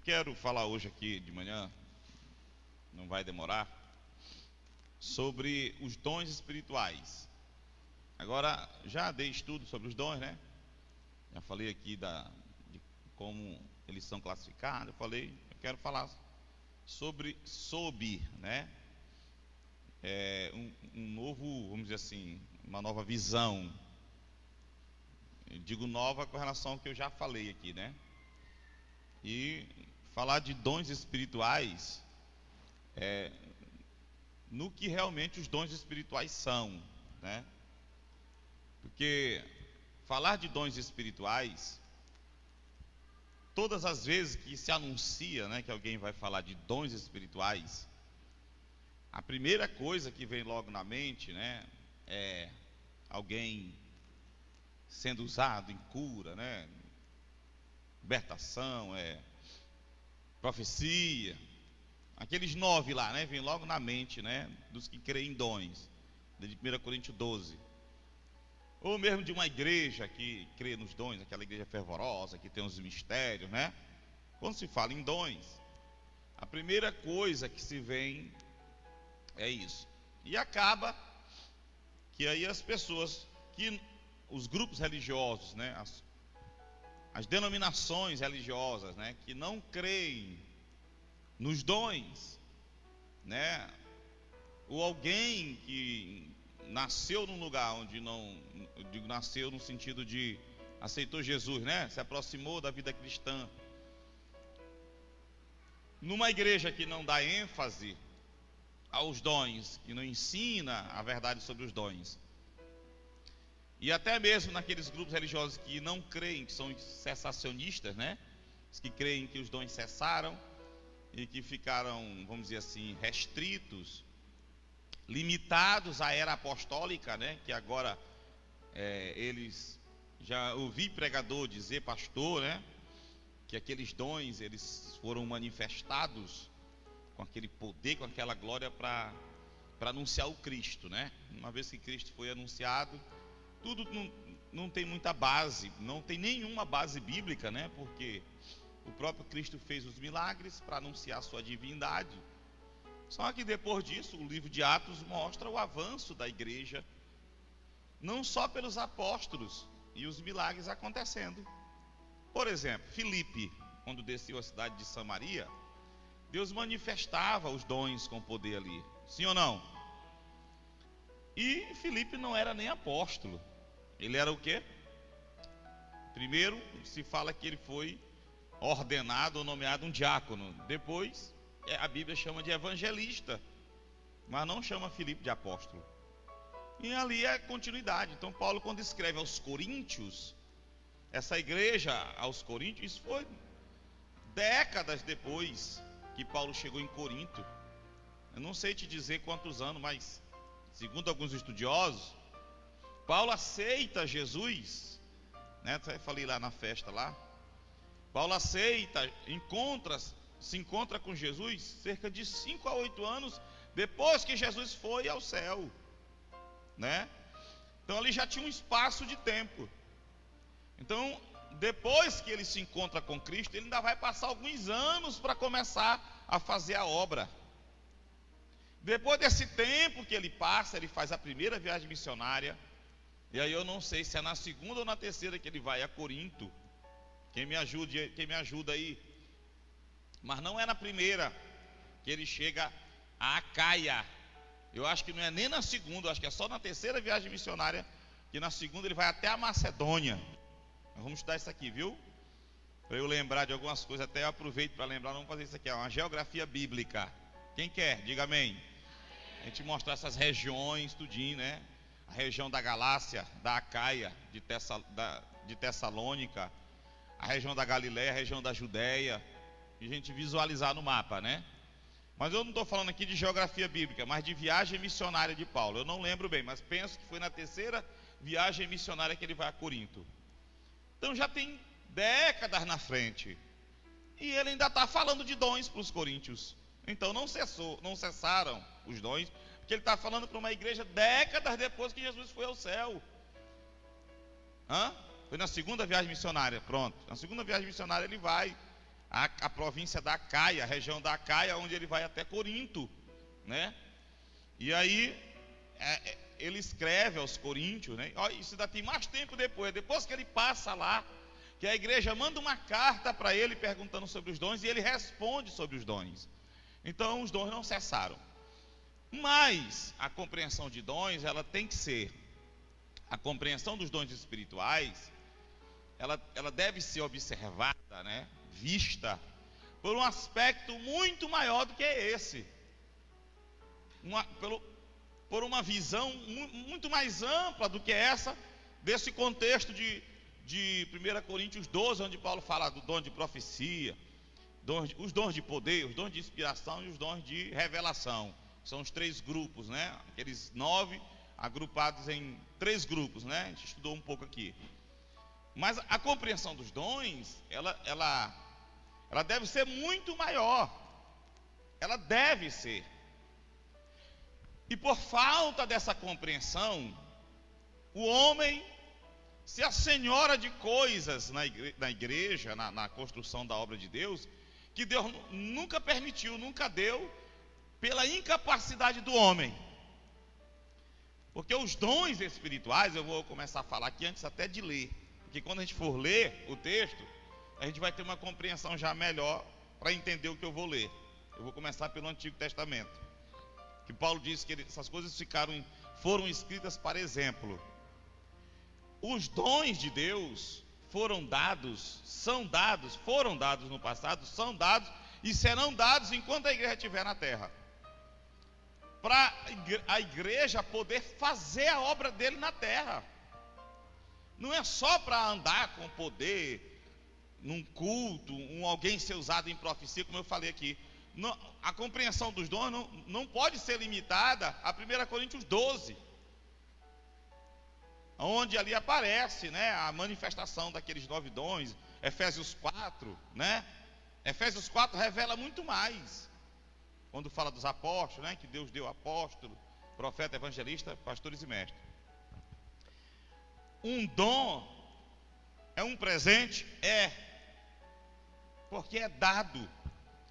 quero falar hoje aqui de manhã, não vai demorar, sobre os dons espirituais. Agora, já dei estudo sobre os dons, né? Já falei aqui de como eles são classificados. Eu quero falar sobre, né? Um novo, vamos dizer assim, uma nova visão. Eu digo nova com relação ao que eu já falei aqui, né? E falar de dons espirituais no que realmente os dons espirituais são, né? Porque falar de dons espirituais, todas as vezes que se anuncia, né, que alguém vai falar de dons espirituais, a primeira coisa que vem logo na mente, né, é alguém sendo usado em cura, né, libertação, profecia, aqueles 9 lá, né, vem logo na mente, né, dos que creem em dons, de 1 Coríntios 12. Ou mesmo de uma igreja que crê nos dons, aquela igreja fervorosa, que tem os mistérios, né? Quando se fala em dons, a primeira coisa que se vem é isso. E acaba que aí as pessoas, os grupos religiosos, né? As denominações religiosas, né? Que não creem nos dons, né? Ou alguém que nasceu num lugar onde não, eu digo nasceu no sentido de aceitou Jesus, né? Se aproximou da vida cristã, numa igreja que não dá ênfase aos dons, que não ensina a verdade sobre os dons, e até mesmo naqueles grupos religiosos que não creem, que são cessacionistas, né? Os que creem que os dons cessaram e que ficaram, vamos dizer assim, restritos, limitados à era apostólica, né? Que agora eles, já ouvi pregador dizer, pastor, né? Que aqueles dons eles foram manifestados com aquele poder, com aquela glória para anunciar o Cristo, né? Uma vez que Cristo foi anunciado, tudo não tem muita base, não tem nenhuma base bíblica, né? Porque o próprio Cristo fez os milagres para anunciar a sua divindade. Só que depois disso, o livro de Atos mostra o avanço da igreja, não só pelos apóstolos e os milagres acontecendo. Por exemplo, Filipe, quando desceu a cidade de Samaria, Deus manifestava os dons com poder ali, sim ou não? E Filipe não era nem apóstolo, ele era o quê? Primeiro se fala que ele foi ordenado ou nomeado um diácono, depois a Bíblia chama de evangelista, mas não chama Filipe de apóstolo. E ali é continuidade. Então Paulo, quando escreve aos Coríntios, essa igreja aos Coríntios, isso foi décadas depois que Paulo chegou em Corinto. Eu não sei te dizer quantos anos, mas segundo alguns estudiosos, Paulo aceita Jesus, né? Eu falei lá na festa lá. Paulo aceita, se encontra com Jesus cerca de 5 a 8 anos depois que Jesus foi ao céu, né? Então ali já tinha um espaço de tempo. Então depois que ele se encontra com Cristo, ele ainda vai passar alguns anos para começar a fazer a obra. Depois desse tempo que ele passa, ele faz a primeira viagem missionária. E aí eu não sei se é na segunda ou na terceira que ele vai a Corinto. Quem me ajuda aí? Mas não é na primeira que ele chega a Acaia. Eu acho que não é nem na segunda, eu acho que é só na terceira viagem missionária, que na segunda ele vai até a Macedônia. Nós vamos estudar isso aqui, viu? Para eu lembrar de algumas coisas, até eu aproveito para lembrar, vamos fazer isso aqui, uma geografia bíblica. Quem quer? Diga amém. A gente mostrar essas regiões, tudinho, né? A região da Galácia, da Acaia, de Tessalônica, a região da Galiléia, a região da Judéia, e a gente visualizar no mapa, né? Mas eu não estou falando aqui de geografia bíblica, mas de viagem missionária de Paulo. Eu não lembro bem, mas penso que foi na terceira viagem missionária que ele vai a Corinto. Então já tem décadas na frente, e ele ainda está falando de dons para os coríntios. Então não cessaram os dons, porque ele está falando para uma igreja décadas depois que Jesus foi ao céu. Foi na segunda viagem missionária, pronto. Na segunda viagem missionária ele vai a província da Acaia, a região da Acaia, onde ele vai até Corinto, né? E aí ele escreve aos coríntios, né? Isso ainda tem mais tempo depois que ele passa lá, que a igreja manda uma carta para ele perguntando sobre os dons, e ele responde sobre os dons. Então os dons não cessaram. Mas a compreensão de dons, ela tem que ser, a compreensão dos dons espirituais, ela deve ser observada, né? Vista por um aspecto muito maior do que esse, por uma visão muito mais ampla do que essa, desse contexto de 1 Coríntios 12, onde Paulo fala do dom de profecia, os dons de poder, os dons de inspiração e os dons de revelação. São os 3 grupos, né? Aqueles 9 agrupados em 3 grupos, né? A gente estudou um pouco aqui. Mas a compreensão dos dons, ela deve ser muito maior. Ela deve ser. E por falta dessa compreensão, o homem se assenhora de coisas na igreja, na construção da obra de Deus, que Deus nunca permitiu, nunca deu, pela incapacidade do homem. Porque os dons espirituais, eu vou começar a falar aqui antes até de ler, porque quando a gente for ler o texto, a gente vai ter uma compreensão já melhor para entender o que eu vou ler. Eu vou começar pelo Antigo Testamento, que Paulo diz que essas coisas foram escritas para exemplo. Os dons de Deus foram dados no passado, são dados e serão dados enquanto a igreja estiver na terra, para a igreja poder fazer a obra dele na terra. Não é só para andar com poder num culto, alguém ser usado em profecia, como eu falei aqui. Não, a compreensão dos dons não pode ser limitada a 1 Coríntios 12, onde ali aparece, né, a manifestação daqueles 9 dons. Efésios 4, né? Efésios 4 revela muito mais, quando fala dos apóstolos, né, que Deus deu apóstolo, profeta, evangelista, pastores e mestres. Um dom é um presente? Porque é dado,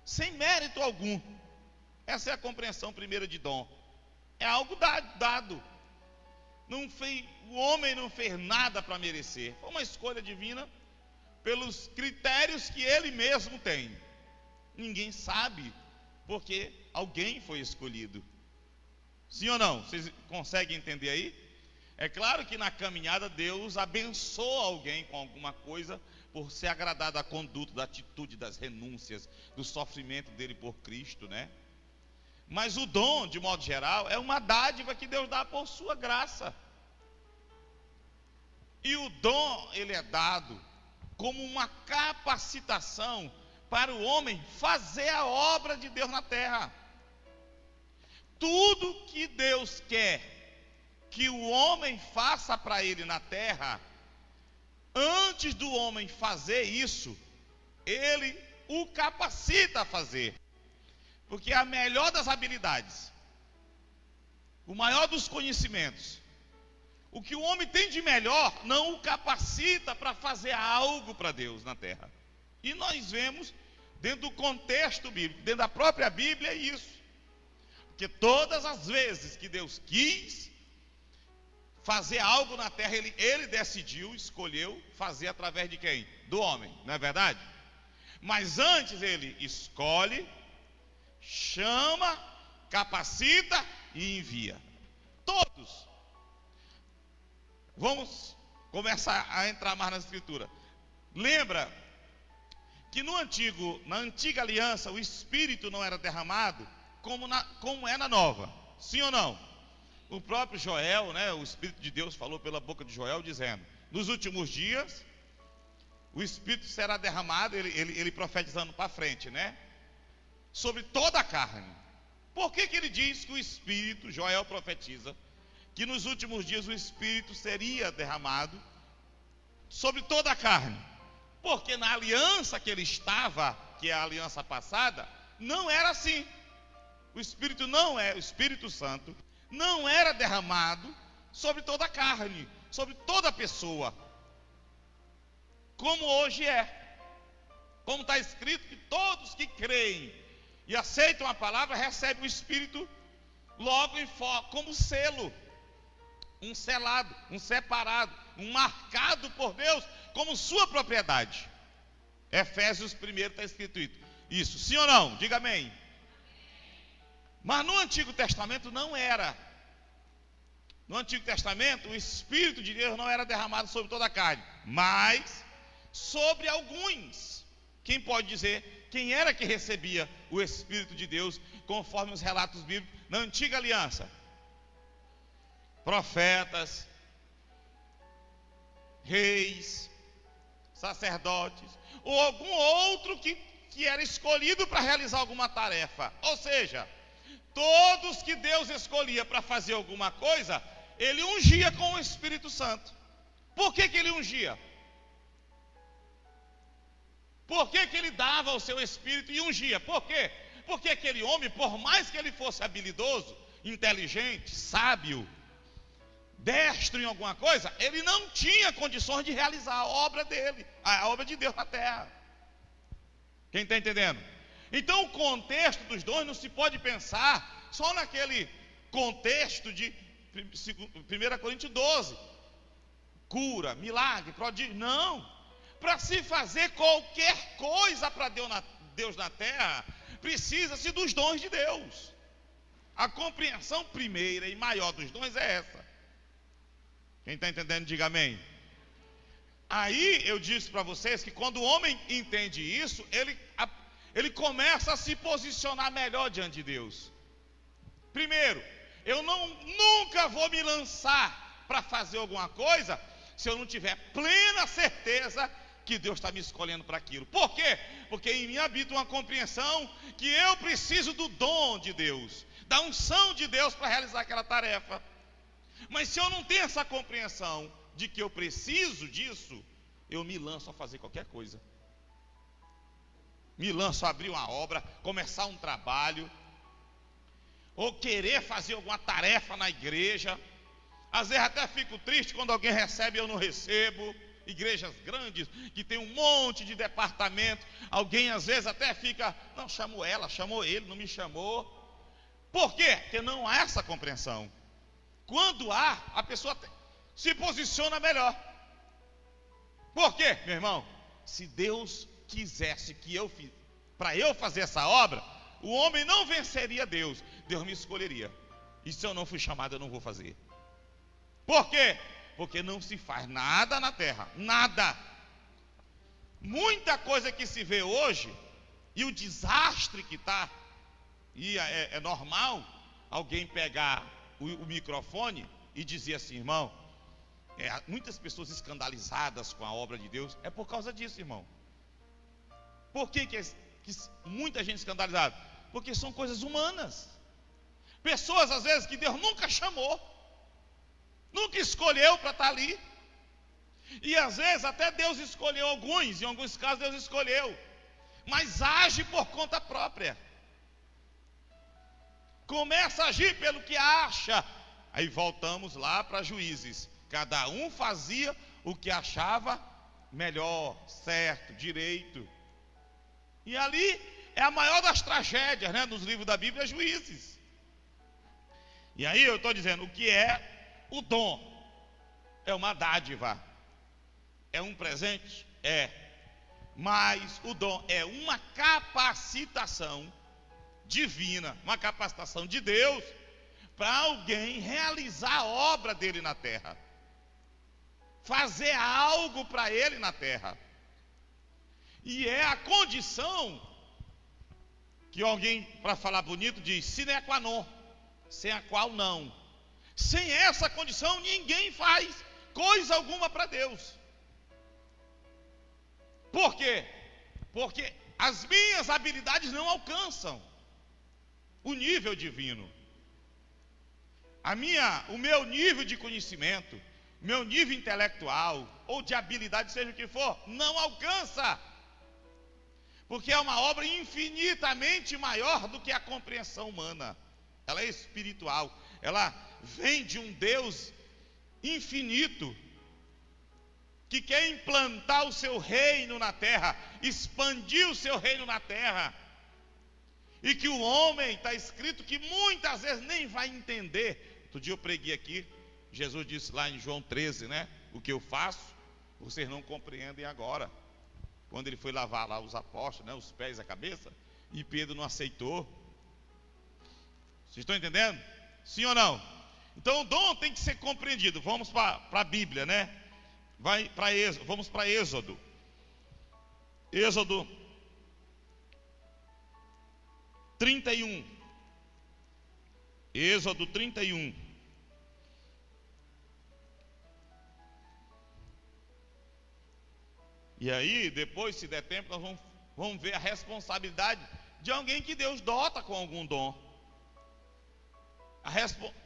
sem mérito algum. Essa é a compreensão primeira de dom. É algo dado. O homem não fez nada para merecer. Foi uma escolha divina pelos critérios que ele mesmo tem. Ninguém sabe, porque alguém foi escolhido. Sim ou não? Vocês conseguem entender aí? É claro que na caminhada Deus abençoa alguém com alguma coisa, por ser agradado à conduta, da atitude, das renúncias, do sofrimento dele por Cristo, né? Mas o dom, de modo geral, é uma dádiva que Deus dá por sua graça. E o dom, ele é dado como uma capacitação para o homem fazer a obra de Deus na terra. Tudo que Deus quer que o homem faça para ele na terra, antes do homem fazer isso, ele o capacita a fazer. Porque a melhor das habilidades, o maior dos conhecimentos, o que o homem tem de melhor, não o capacita para fazer algo para Deus na terra. E nós vemos, dentro do contexto bíblico, dentro da própria Bíblia, isso. Porque todas as vezes que Deus quis fazer algo na terra, ele decidiu, escolheu fazer através de quem? Do homem, não é verdade? Mas antes ele escolhe, chama, capacita e envia. Todos. Vamos começar a entrar mais na escritura. Lembra que na antiga aliança o Espírito não era derramado como é na nova. Sim ou não? O próprio Joel, né, o Espírito de Deus falou pela boca de Joel, dizendo: nos últimos dias o Espírito será derramado, ele profetizando para frente, né, sobre toda a carne. Por que ele diz que o Espírito, Joel profetiza que nos últimos dias o Espírito seria derramado sobre toda a carne? Porque na aliança que ele estava, que é a aliança passada, não era assim. O Espírito o Espírito Santo não era derramado sobre toda a carne, sobre toda a pessoa, como hoje é. como está escrito que todos que creem e aceitam a palavra recebem o Espírito logo como selo, um selado, um separado, um marcado por Deus como sua propriedade. Efésios 1 está escrito isso, sim ou não? Diga amém. Mas no Antigo Testamento não era. No Antigo Testamento o Espírito de Deus não era derramado sobre toda a carne, mas sobre alguns. Quem pode dizer quem era que recebia o Espírito de Deus, conforme os relatos bíblicos na Antiga Aliança? Profetas, reis, sacerdotes, ou algum outro que era escolhido para realizar alguma tarefa. Ou seja, todos que Deus escolhia para fazer alguma coisa, Ele ungia com o Espírito Santo. Por que Ele ungia? Por que Ele dava o seu Espírito e ungia? Por quê? Porque aquele homem, por mais que ele fosse habilidoso, inteligente, sábio, destro em alguma coisa, ele não tinha condições de realizar a obra dele, a obra de Deus na terra. Quem está entendendo? Então o contexto dos dons não se pode pensar só naquele contexto de 1 Coríntios 12, cura, milagre, prodígio. Não. Para se fazer qualquer coisa para Deus na terra, precisa-se dos dons de Deus. A compreensão primeira e maior dos dons é essa. Quem está entendendo, diga amém. Aí eu disse para vocês que quando o homem entende isso, ele começa a se posicionar melhor diante de Deus. Primeiro, eu nunca vou me lançar para fazer alguma coisa se eu não tiver plena certeza que Deus está me escolhendo para aquilo. Por quê? Porque em mim habita uma compreensão que eu preciso do dom de Deus, da unção de Deus para realizar aquela tarefa. Mas se eu não tenho essa compreensão de que eu preciso disso, eu me lanço a fazer qualquer coisa. Me lanço a abrir uma obra, começar um trabalho, ou querer fazer alguma tarefa na igreja. Às vezes até fico triste quando alguém recebe e eu não recebo. Igrejas grandes, que tem um monte de departamento, alguém às vezes até fica, não, chamou ela, chamou ele, não me chamou. Por quê? Porque não há essa compreensão. Quando há, a pessoa se posiciona melhor. Por quê, meu irmão? Se Deus quisesse para eu fazer essa obra, o homem não venceria Deus, Deus me escolheria. E se eu não fui chamado, eu não vou fazer. Por quê? Porque não se faz nada na terra, nada. Muita coisa que se vê hoje, e o desastre que está, e é normal alguém pegar o microfone e dizer assim, irmão, muitas pessoas escandalizadas com a obra de Deus, é por causa disso, irmão. Por que muita gente escandalizada? Porque são coisas humanas. Pessoas às vezes que Deus nunca chamou, nunca escolheu para estar ali. E às vezes até Deus escolheu alguns, em alguns casos Deus escolheu, mas age por conta própria. Começa a agir pelo que acha. Aí voltamos lá para Juízes. Cada um fazia o que achava melhor, certo, direito. E ali é a maior das tragédias, né? Nos livros da Bíblia, Juízes. E aí eu estou dizendo, o que é o dom? É uma dádiva, é um presente? É. Mas o dom é uma capacitação divina, uma capacitação de Deus para alguém realizar a obra dele na terra, fazer algo para ele na terra. E é a condição que alguém, para falar bonito, diz sine qua non, sem a qual não. Sem essa condição ninguém faz coisa alguma para Deus. Por quê? Porque as minhas habilidades não alcançam o nível divino. O meu nível de conhecimento, o meu nível intelectual ou de habilidade, seja o que for, não alcança. Porque é uma obra infinitamente maior do que a compreensão humana. Ela é espiritual, ela vem de um Deus infinito. que quer implantar o seu reino na terra, expandir o seu reino na terra, e que o homem, está escrito que muitas vezes nem vai entender. Outro dia eu preguei aqui, Jesus disse lá em João 13, né? O que eu faço, vocês não compreendem agora. Quando ele foi lavar lá os apóstolos, né? Os pés e a cabeça, e Pedro não aceitou. Vocês estão entendendo? Sim ou não? Então o dom tem que ser compreendido. Vamos para a Bíblia, né? Vamos para Êxodo. Êxodo 31. Êxodo 31. E aí, depois, se der tempo, nós vamos ver a responsabilidade de alguém que Deus dota com algum dom.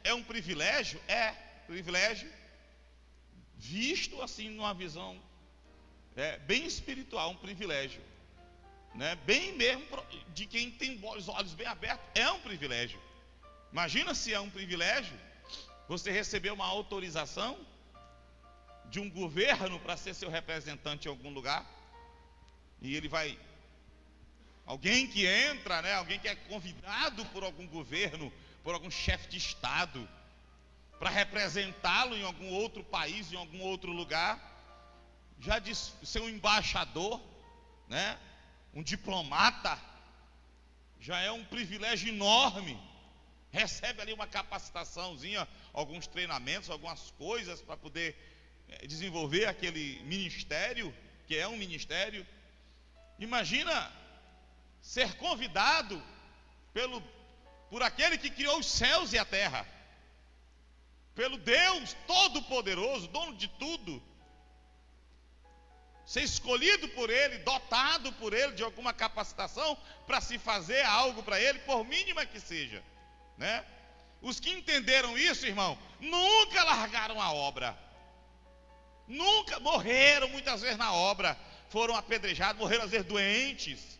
É um privilégio? É privilégio, visto assim numa visão bem espiritual, um privilégio, né? Bem mesmo de quem tem os olhos bem abertos, é um privilégio. Imagina se é um privilégio você receber uma autorização de um governo para ser seu representante em algum lugar, e ele vai, alguém que entra, né? Alguém que é convidado por algum governo, por algum chefe de estado, para representá-lo em algum outro país, em algum outro lugar, já de ser um embaixador, né? Um diplomata, já é um privilégio enorme. Recebe ali uma capacitaçãozinha, alguns treinamentos, algumas coisas para poder desenvolver aquele ministério, que é um ministério. Imagina ser convidado por aquele que criou os céus e a terra, pelo Deus Todo-Poderoso, dono de tudo, ser escolhido por Ele, dotado por Ele de alguma capacitação para se fazer algo para Ele, por mínima que seja, né? Os que entenderam isso, irmão, nunca largaram a obra, nunca morreram muitas vezes na obra, foram apedrejados, morreram às vezes doentes.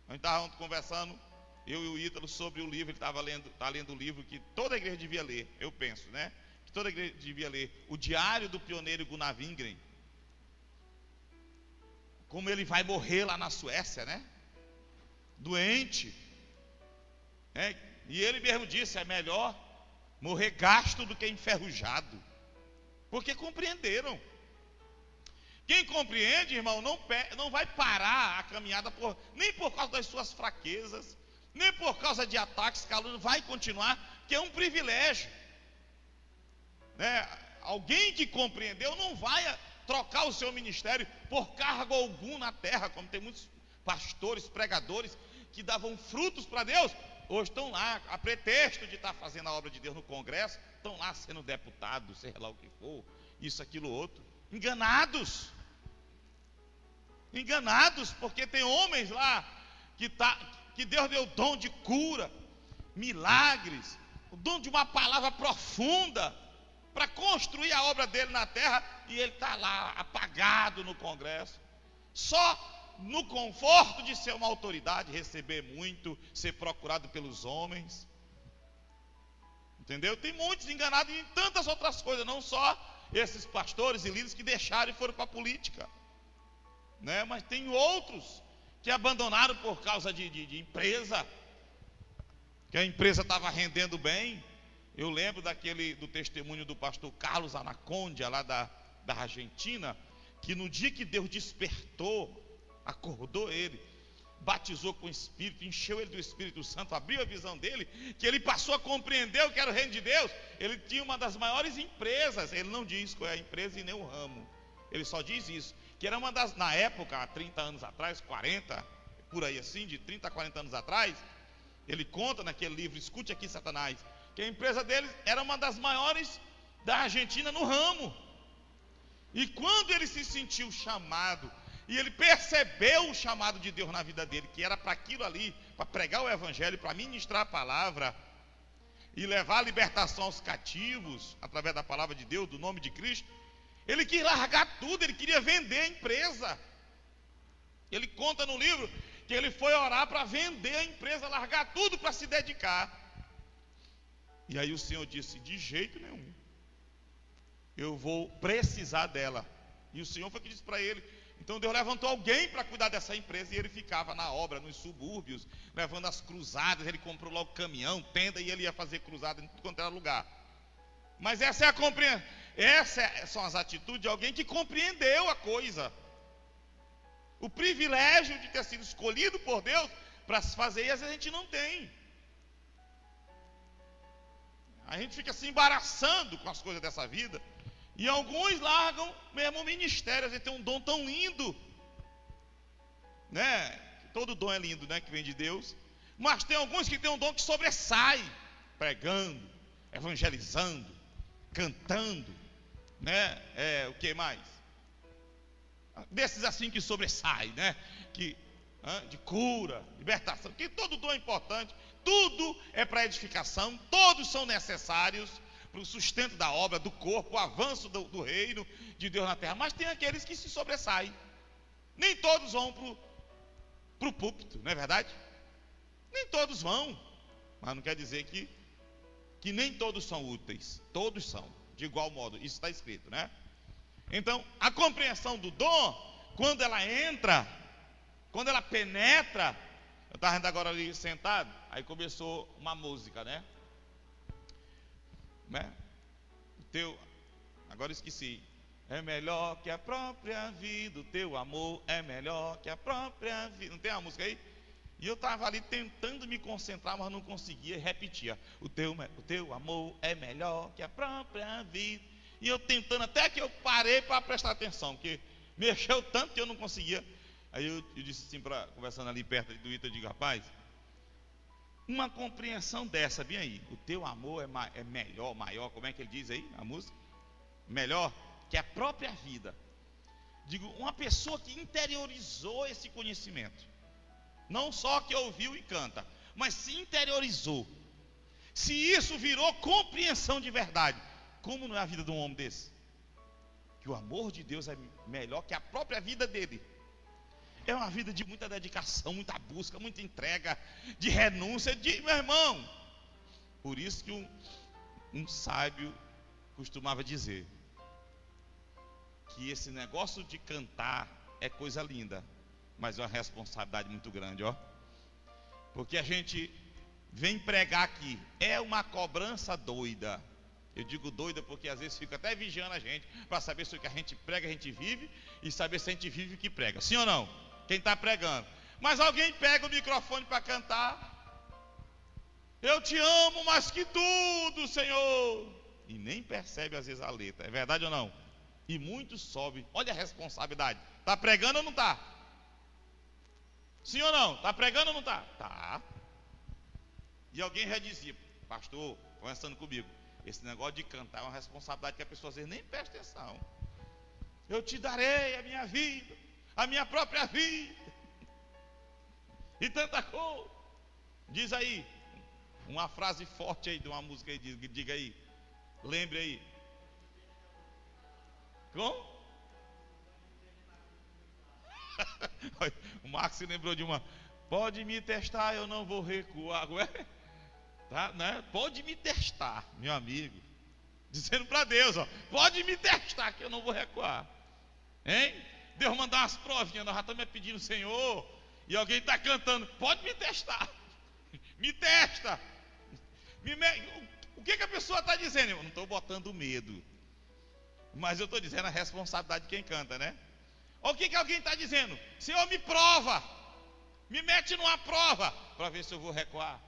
A gente estava conversando, eu e o Ítalo, sobre o livro. Ele está lendo o livro que toda a igreja devia ler, eu penso, né? Que toda a igreja devia ler, o Diário do Pioneiro Gunnar Wingren. Como ele vai morrer lá na Suécia, né? Doente, né? E ele mesmo disse, é melhor morrer gasto do que enferrujado, porque compreenderam. Quem compreende, irmão, não vai parar a caminhada nem por causa das suas fraquezas, nem por causa de ataques, calúnias, vai continuar, que é um privilégio, né? Alguém que compreendeu não vai trocar o seu ministério por cargo algum na terra, como tem muitos pastores, pregadores que davam frutos para Deus, hoje estão lá, a pretexto de estar fazendo a obra de Deus no Congresso, estão lá sendo deputados, sei lá o que for, isso, aquilo, outro, enganados, porque tem homens lá que Deus deu o dom de cura, milagres, o dom de uma palavra profunda, para construir a obra dele na terra, e ele está lá apagado no Congresso, só no conforto de ser uma autoridade, receber muito, ser procurado pelos homens, entendeu? Tem muitos enganados em tantas outras coisas, não só esses pastores e líderes que deixaram e foram para a política, né? Mas tem outros que abandonaram por causa de empresa, que a empresa estava rendendo bem. Eu lembro do testemunho do pastor Carlos Anacondia, lá da Argentina, que no dia que Deus despertou, acordou ele, batizou com o Espírito, encheu ele do Espírito Santo, abriu a visão dele, que ele passou a compreender o que era o reino de Deus. Ele tinha uma das maiores empresas, ele não diz qual é a empresa e nem o ramo, ele só diz isso, que era uma das, na época, há 30 anos atrás, 40, por aí assim, de 30 a 40 anos atrás, ele conta naquele livro, Escute Aqui, Satanás, que a empresa dele era uma das maiores da Argentina no ramo. E quando ele se sentiu chamado, e ele percebeu o chamado de Deus na vida dele, que era para aquilo ali, para pregar o evangelho, para ministrar a palavra, e levar a libertação aos cativos, através da palavra de Deus, do nome de Cristo, ele quis largar tudo, ele queria vender a empresa. Ele conta no livro que ele foi orar para vender a empresa, largar tudo para se dedicar. E aí o Senhor disse, de jeito nenhum, eu vou precisar dela, E o Senhor foi que disse para ele. Então Deus levantou alguém para cuidar dessa empresa, e ele ficava na obra, nos subúrbios, levando as cruzadas. Ele comprou logo caminhão, tenda, e ele ia fazer cruzada em tudo quanto era lugar. Mas essa é a compreensão. Essas são as atitudes de alguém que compreendeu a coisa. O privilégio de ter sido escolhido por Deus para se fazer, e às vezes a gente não tem. A gente fica se embaraçando com as coisas dessa vida. E alguns largam mesmo o ministério. A gente tem um dom tão lindo, né? Todo dom é lindo, né? Que vem de Deus. Mas tem alguns que tem um dom que sobressai, pregando, evangelizando, cantando, né? O que mais? Desses assim que sobressai, né? De cura, libertação. Que todo dom é importante. Tudo é para edificação. Todos são necessários para o sustento da obra, do corpo, o avanço do reino de Deus na terra. Mas tem aqueles que se sobressaem. Nem todos vão para o púlpito, não é verdade? Nem todos vão. Mas não quer dizer que nem todos são úteis. Todos são, de igual modo. Isso está escrito, né? Então, a compreensão do dom, quando ela entra, quando ela penetra. Eu estava ainda agora ali sentado, aí começou uma música, né? Agora eu esqueci. É melhor que a própria vida, o teu amor é melhor que a própria vida. Não tem uma música aí? E eu estava ali tentando me concentrar, mas não conseguia, e repetia. O teu amor é melhor que a própria vida. E eu tentando, até que eu parei para prestar atenção, porque mexeu tanto que eu não conseguia. Aí eu disse assim, conversando ali perto do Ita, eu digo, rapaz, uma compreensão dessa, bem aí, o teu amor é melhor, maior, como é que ele diz aí, a música? Melhor que a própria vida. Digo, uma pessoa que interiorizou esse conhecimento, não só que ouviu e canta, mas se interiorizou. Se isso virou compreensão de verdade, como não é a vida de um homem desse? Que o amor de Deus é melhor que a própria vida dele. É uma vida de muita dedicação, muita busca, muita entrega, de renúncia, meu irmão. Por isso que um sábio costumava dizer que esse negócio de cantar é coisa linda, mas é uma responsabilidade muito grande, ó. Porque a gente vem pregar aqui, é uma cobrança doida. Eu digo doida porque às vezes fica até vigiando a gente, para saber se o que a gente prega a gente vive, e saber se a gente vive o que prega, sim ou não? Quem está pregando. Mas alguém pega o microfone para cantar. Eu te amo mais que tudo, Senhor. E nem percebe às vezes a letra. É verdade ou não? E muitos sobem. Olha a responsabilidade. Está pregando ou não está? Sim ou não? Está pregando ou não está? Tá. E alguém já dizia, pastor, conversando comigo, esse negócio de cantar é uma responsabilidade que a pessoa às vezes nem presta atenção. Eu te darei a minha vida, a minha própria vida, e tanta coisa. Diz aí, uma frase forte aí de uma música aí, diga aí, lembre aí. Como? O Marcos se lembrou de uma. Pode me testar, eu não vou recuar. Tá, né? Pode me testar, meu amigo. Dizendo para Deus, ó, pode me testar que eu não vou recuar. Hein? Deus mandar umas provinhas, nós já estamos pedindo, Senhor, e alguém está cantando, pode me testar, me testa. O que a pessoa está dizendo? Eu não estou botando medo, mas eu estou dizendo a responsabilidade de quem canta, né? O que alguém está dizendo? Senhor, me prova, me mete numa prova, para ver se eu vou recuar.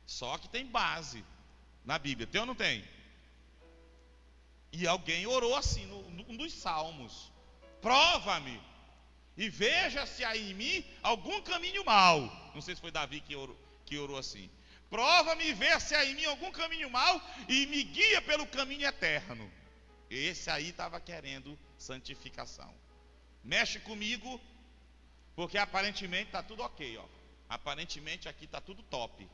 Só que tem base na Bíblia, tem ou não tem? E alguém orou assim, num dos salmos: prova-me e veja se há em mim algum caminho mau. Não sei se foi Davi que orou assim. Prova-me e veja se há em mim algum caminho mau e me guia pelo caminho eterno. Esse aí estava querendo santificação. Mexe comigo, porque aparentemente está tudo ok, ó. Aparentemente aqui está tudo top.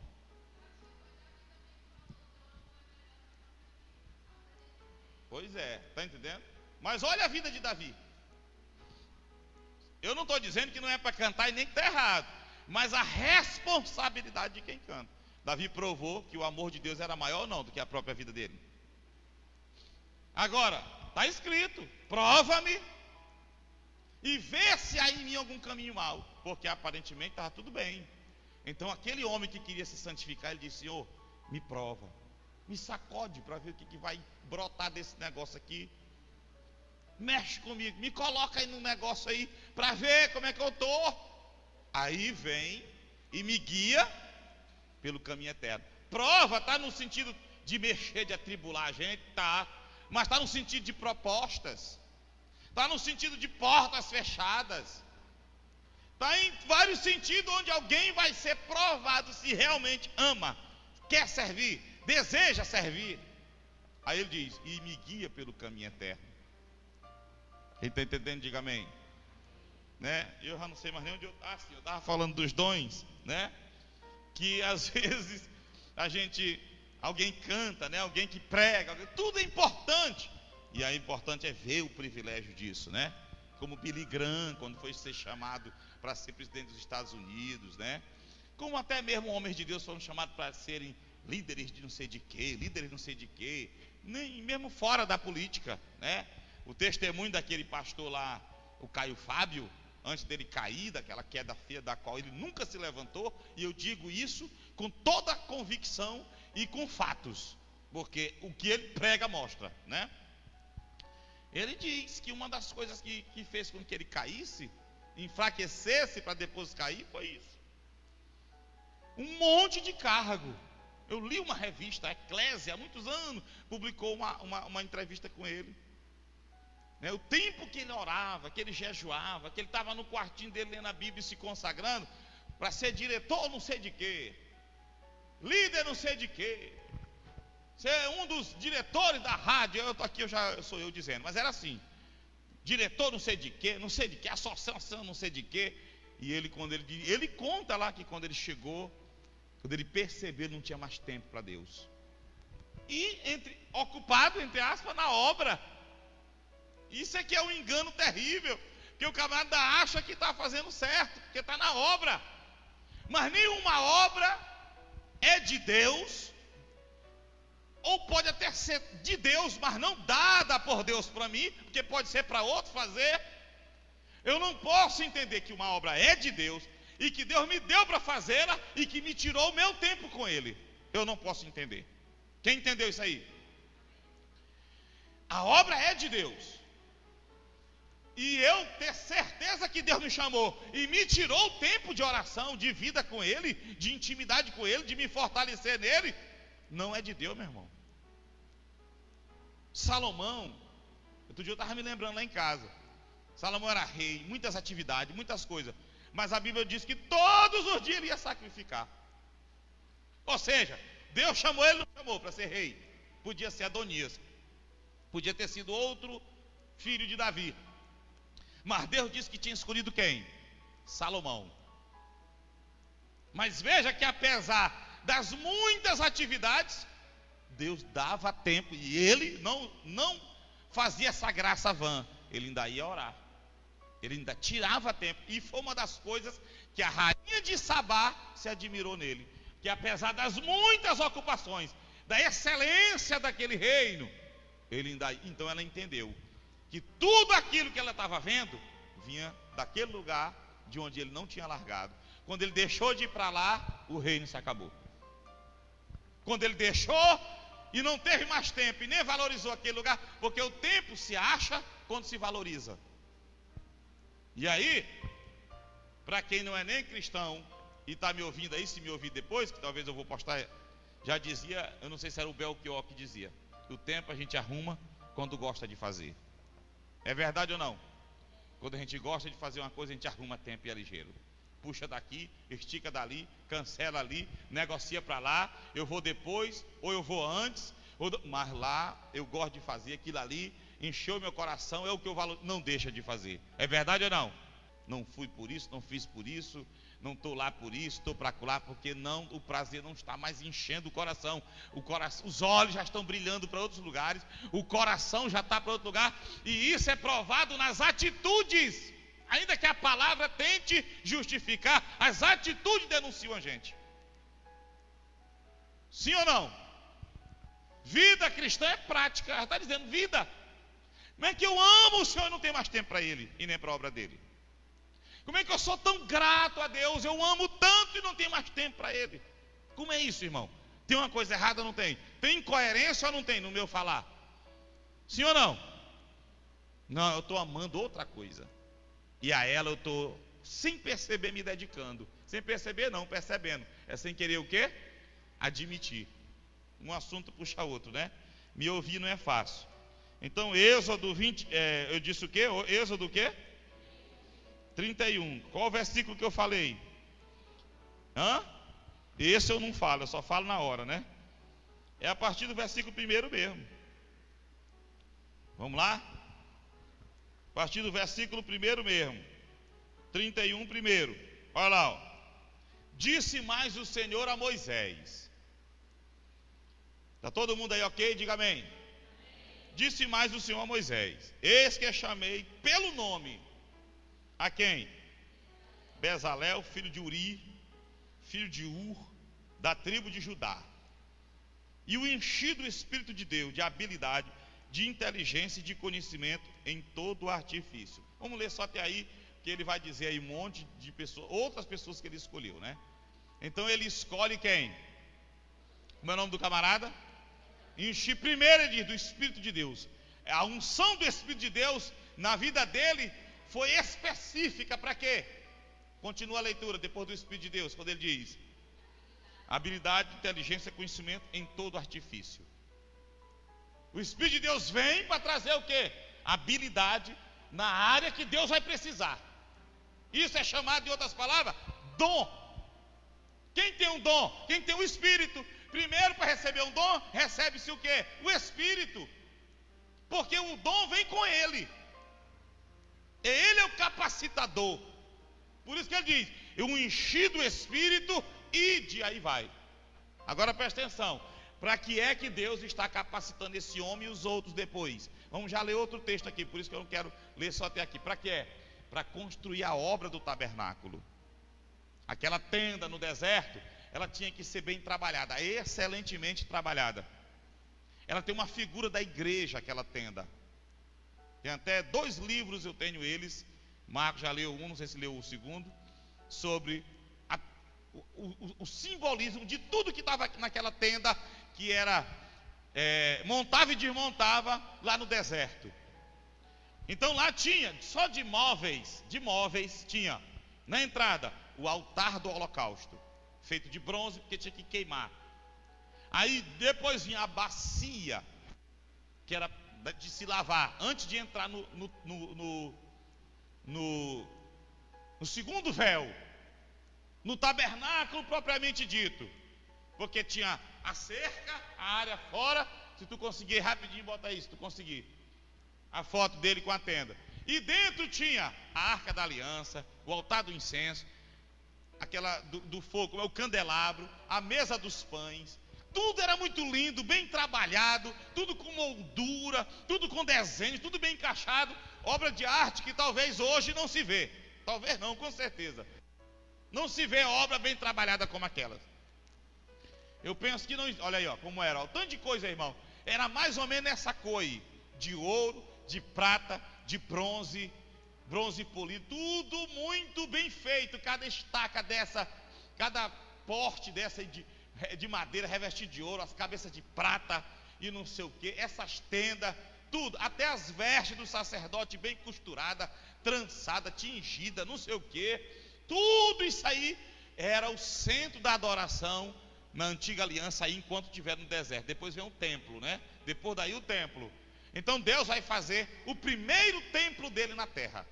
Pois é, está entendendo? Mas olha a vida de Davi. Eu não estou dizendo que não é para cantar e nem que está errado, mas a responsabilidade de quem canta. Davi provou que o amor de Deus era maior ou não do que a própria vida dele. Agora, está escrito, prova-me e vê se há em mim algum caminho mau, porque aparentemente estava tudo bem. Então aquele homem que queria se santificar, ele disse: Senhor, me prova, me sacode para ver o que vai brotar desse negócio aqui, mexe comigo, me coloca aí no negócio aí, para ver como é que eu estou. Aí vem e me guia pelo caminho eterno. Prova está no sentido de mexer, de atribular a gente, tá, mas está no sentido de propostas, está no sentido de portas fechadas, está em vários sentidos, onde alguém vai ser provado se realmente ama, quer servir, deseja servir. Aí ele diz: e me guia pelo caminho eterno. Quem está entendendo, diga amém. Né? Eu já não sei mais nem onde eu estava falando dos dons, né? Que às vezes alguém canta, né? Alguém que prega, tudo é importante, e é importante ver o privilégio disso, né? Como Billy Graham, quando foi ser chamado para ser presidente dos Estados Unidos, né? Como até mesmo homens de Deus foram chamados para serem líderes de não sei de quê, líderes não sei de quê, nem mesmo fora da política, né? O testemunho daquele pastor lá, o Caio Fábio, antes dele cair daquela queda feia da qual ele nunca se levantou, e eu digo isso com toda a convicção e com fatos, porque o que ele prega mostra, né? Ele diz que uma das coisas que fez com que ele caísse, enfraquecesse para depois cair, foi isso: um monte de cargo. Eu li uma revista, a Eclésia, há muitos anos, publicou uma entrevista com ele. O tempo que ele orava, que ele jejuava, que ele estava no quartinho dele lendo a Bíblia e se consagrando para ser diretor não sei de quê, líder não sei de quê, ser um dos diretores da rádio. Sou eu dizendo, mas era assim: diretor não sei de quê, associação não sei de quê. E ele conta lá que quando ele chegou, quando ele percebeu, não tinha mais tempo para Deus, e ocupado, entre aspas, na obra. Isso aqui é um engano terrível, que o camarada acha que está fazendo certo, porque está na obra, mas nenhuma obra é de Deus, ou pode até ser de Deus, mas não dada por Deus para mim, porque pode ser para outro fazer. Eu não posso entender que uma obra é de Deus, e que Deus me deu para fazê-la, e que me tirou o meu tempo com Ele. Eu não posso entender. Quem entendeu isso aí? A obra é de Deus, e eu ter certeza que Deus me chamou e me tirou o tempo de oração, de vida com Ele, de intimidade com Ele, de me fortalecer nele, não é de Deus, meu irmão. Salomão, outro dia eu estava me lembrando lá em casa, Salomão era rei, muitas atividades, muitas coisas, mas a Bíblia diz que todos os dias ele ia sacrificar. Ou seja, Deus chamou ele, não chamou para ser rei. Podia ser Adonias, podia ter sido outro filho de Davi, mas Deus disse que tinha escolhido quem? Salomão. Mas veja que apesar das muitas atividades, Deus dava tempo, e ele não fazia essa graça vã, ele ainda ia orar, ele ainda tirava tempo. E foi uma das coisas que a rainha de Sabá se admirou nele, que apesar das muitas ocupações, da excelência daquele reino, então ela entendeu que tudo aquilo que ela estava vendo vinha daquele lugar de onde ele não tinha largado. Quando ele deixou de ir para lá, o reino se acabou. Quando ele deixou e não teve mais tempo e nem valorizou aquele lugar, porque o tempo se acha quando se valoriza. E aí, para quem não é nem cristão e está me ouvindo aí, se me ouvir depois, que talvez eu vou postar, já dizia, eu não sei se era o Belchior que dizia: o tempo a gente arruma quando gosta de fazer. É verdade ou não? Quando a gente gosta de fazer uma coisa, a gente arruma tempo e é ligeiro. Puxa daqui, estica dali, cancela ali, negocia para lá, eu vou depois, ou eu vou antes, mas lá eu gosto de fazer aquilo ali, encheu meu coração, é o que eu valorizo, não deixa de fazer. É verdade ou não? Não fui por isso, não fiz por isso, não estou lá por isso, estou para lá, porque o prazer não está mais enchendo o coração. Os olhos já estão brilhando para outros lugares, o coração já está para outro lugar, e isso é provado nas atitudes. Ainda que a palavra tente justificar, as atitudes denunciam a gente. Sim ou não? Vida cristã é prática, ela está dizendo vida. Como é que eu amo o Senhor e não tenho mais tempo para Ele e nem para a obra dEle? Como é que eu sou tão grato a Deus, eu amo tanto e não tenho mais tempo para Ele? Como é isso, irmão? Tem uma coisa errada ou não tem? Tem incoerência ou não tem no meu falar? Sim ou não? Não, eu estou amando outra coisa. E a ela eu estou, sem perceber, me dedicando. Sem perceber não, percebendo. É sem querer o quê? Admitir. Um assunto puxa outro, né? Me ouvir não é fácil. Então, Êxodo 20, eu disse o quê? Êxodo o quê? 31. Qual o versículo que eu falei? Esse eu não falo, eu só falo na hora, né? É a partir do versículo 1 mesmo. Vamos lá? A partir do versículo 1 mesmo. 31 primeiro. Olha lá, ó. Disse mais o Senhor a Moisés. Está todo mundo aí ok? Diga amém. Disse mais o Senhor a Moisés: eis que chamei pelo nome a quem? Bezalel, filho de Uri, filho de Ur, da tribo de Judá. E o enchi do Espírito de Deus, de habilidade, de inteligência e de conhecimento em todo o artifício. Vamos ler só até aí, que ele vai dizer aí um monte de pessoas, outras pessoas que ele escolheu, né? Então ele escolhe quem? Como é o nome do camarada? Enchi primeiro, ele diz, do Espírito de Deus. A unção do Espírito de Deus na vida dele foi específica para quê? Continua a leitura depois do Espírito de Deus, quando ele diz: habilidade, inteligência, conhecimento em todo artifício. O Espírito de Deus vem para trazer o quê? Habilidade na área que Deus vai precisar. Isso é chamado, de outras palavras, dom. Quem tem um dom? Quem tem um Espírito? Primeiro, para receber um dom, recebe-se o quê? O Espírito. Porque o dom vem com ele. Ele é o capacitador. Por isso que ele diz: eu enchi do Espírito e de aí vai. Agora presta atenção. Para que é que Deus está capacitando esse homem e os outros depois? Vamos já ler outro texto aqui, por isso que eu não quero ler só até aqui. Para que é? Para construir a obra do tabernáculo. Aquela tenda no deserto, ela tinha que ser bem trabalhada, excelentemente trabalhada. Ela tem uma figura da igreja, aquela tenda. Tem até 2 livros, eu tenho eles. Marcos já leu um, não sei se leu o segundo, sobre o simbolismo de tudo que estava naquela tenda, que era montava e desmontava lá no deserto. Então lá tinha, só de móveis, tinha na entrada o altar do holocausto, feito de bronze, porque tinha que queimar. Aí depois vinha a bacia, que era de se lavar, antes de entrar no segundo véu, no tabernáculo propriamente dito, porque tinha a cerca, a área fora. Se tu conseguir rapidinho, bota aí, se tu conseguir a foto dele com a tenda. E dentro tinha a arca da aliança, o altar do incenso, aquela do fogo, o candelabro, a mesa dos pães. Tudo era muito lindo, bem trabalhado, tudo com moldura, tudo com desenho, tudo bem encaixado. Obra de arte que talvez hoje não se vê. Talvez não, com certeza. Não se vê obra bem trabalhada como aquelas. Eu penso que não. Olha aí, ó, como era. O tanto de coisa, irmão. Era mais ou menos essa cor aí, de ouro, de prata, de bronze polido. Tudo muito bem feito. Cada estaca dessa, cada porte dessa de madeira revestida de ouro, as cabeças de prata e não sei o que. Essas tendas, tudo. Até as vestes do sacerdote bem costurada, trançada, tingida, não sei o que. Tudo isso aí era o centro da adoração na antiga aliança aí, enquanto estiver no deserto. Depois vem o templo, né? Depois daí o templo. Então Deus vai fazer o primeiro templo dele na terra.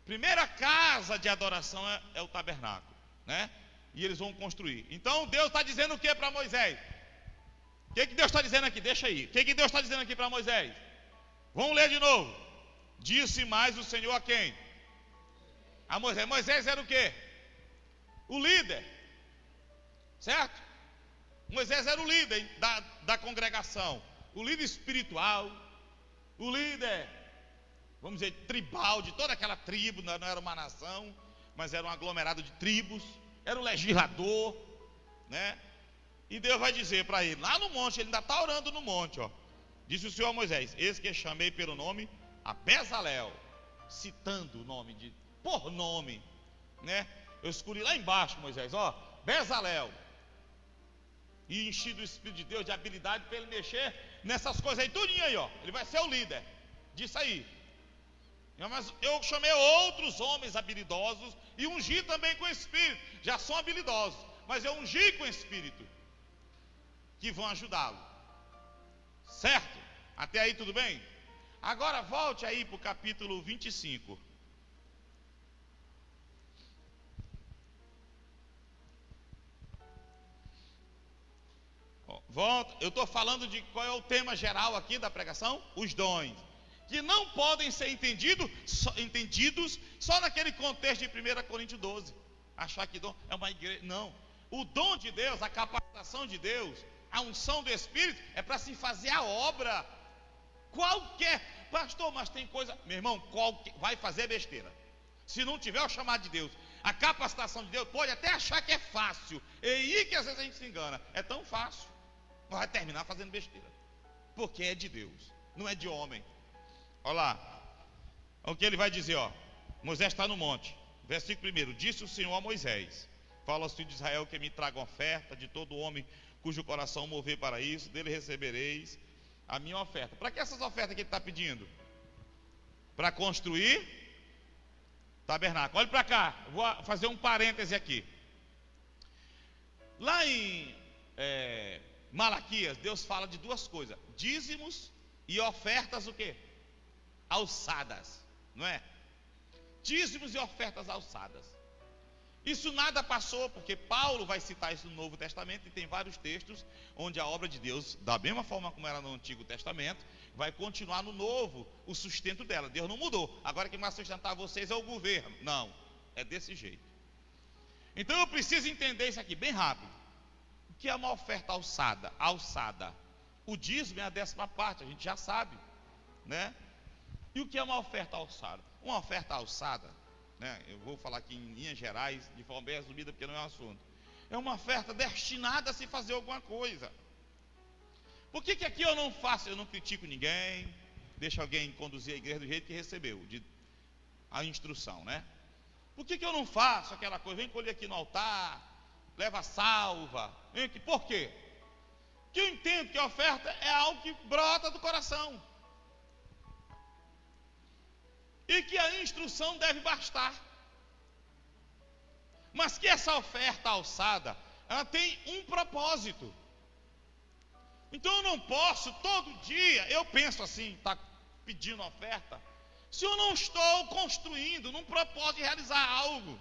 Primeira casa de adoração é o tabernáculo, né? E eles vão construir. Então Deus está dizendo o que para Moisés? O que Deus está dizendo aqui? Deixa aí. O que Deus está dizendo aqui para Moisés? Vamos ler de novo. Disse mais o Senhor a quem? A Moisés. Moisés era o quê? O líder. Certo? Moisés era o líder da congregação. O líder espiritual. O líder, vamos dizer, tribal, de toda aquela tribo. Não era uma nação, mas era um aglomerado de tribos. Era o legislador, né? E Deus vai dizer para ele, lá no monte, ele ainda está orando no monte, ó. Disse o Senhor a Moisés: eis que chamei pelo nome a Bezalel, citando o nome por nome, né? Eu escolhi lá embaixo, Moisés, ó, Bezalel, e enchi do Espírito de Deus de habilidade para ele mexer nessas coisas aí, tudinho aí, ó. Ele vai ser o líder disso aí. Mas eu chamei outros homens habilidosos e ungi também com o Espírito. Já são habilidosos, mas eu ungi com o Espírito, que vão ajudá-lo. Certo? Até aí tudo bem? Agora volte aí para o capítulo 25. Volta. Eu estou falando de qual é o tema geral aqui da pregação? Os dons, que não podem ser entendidos só naquele contexto de 1 Coríntios 12. Achar que dom é uma igreja. Não. O dom de Deus, a capacitação de Deus, a unção do Espírito é para se fazer a obra. Qualquer, pastor, mas tem coisa, meu irmão, vai fazer besteira. Se não tiver o chamado de Deus, a capacitação de Deus, pode até achar que é fácil. E aí que às vezes a gente se engana. É tão fácil, vai terminar fazendo besteira, porque é de Deus, não é de homem. Olha lá, o que ele vai dizer, ó. Moisés está no monte, versículo 1: disse o Senhor a Moisés: fala aos filhos de Israel que me tragam oferta de todo homem cujo coração mover para isso, dele recebereis a minha oferta. Para que essas ofertas que ele está pedindo? Para construir tabernáculo. Olha para cá, vou fazer um parêntese aqui. Lá em Malaquias, Deus fala de duas coisas: dízimos e ofertas o quê? Alçadas, não é? Dízimos e ofertas alçadas. Isso nada passou, porque Paulo vai citar isso no Novo Testamento, e tem vários textos onde a obra de Deus, da mesma forma como era no Antigo Testamento, vai continuar no Novo, o sustento dela. Deus não mudou. Agora quem vai sustentar vocês é o governo. Não, é desse jeito. Então eu preciso entender isso aqui bem rápido. O que é uma oferta alçada? O dízimo é a 10ª parte, a gente já sabe, né? E o que é uma oferta alçada? Uma oferta alçada, né? Eu vou falar aqui em linhas gerais, de forma bem resumida, porque não é um assunto. É uma oferta destinada a se fazer alguma coisa. Por que aqui eu não faço? Eu não critico ninguém, deixo alguém conduzir a igreja do jeito que recebeu, a instrução, né? Por que eu não faço aquela coisa? Vem colher aqui no altar, leva a salva, vem aqui. Por quê? Porque eu entendo que a oferta é algo que brota do coração, e que a instrução deve bastar. Mas que essa oferta alçada, ela tem um propósito. Então eu não posso, todo dia, eu penso assim, está pedindo oferta, se eu não estou construindo num propósito de realizar algo.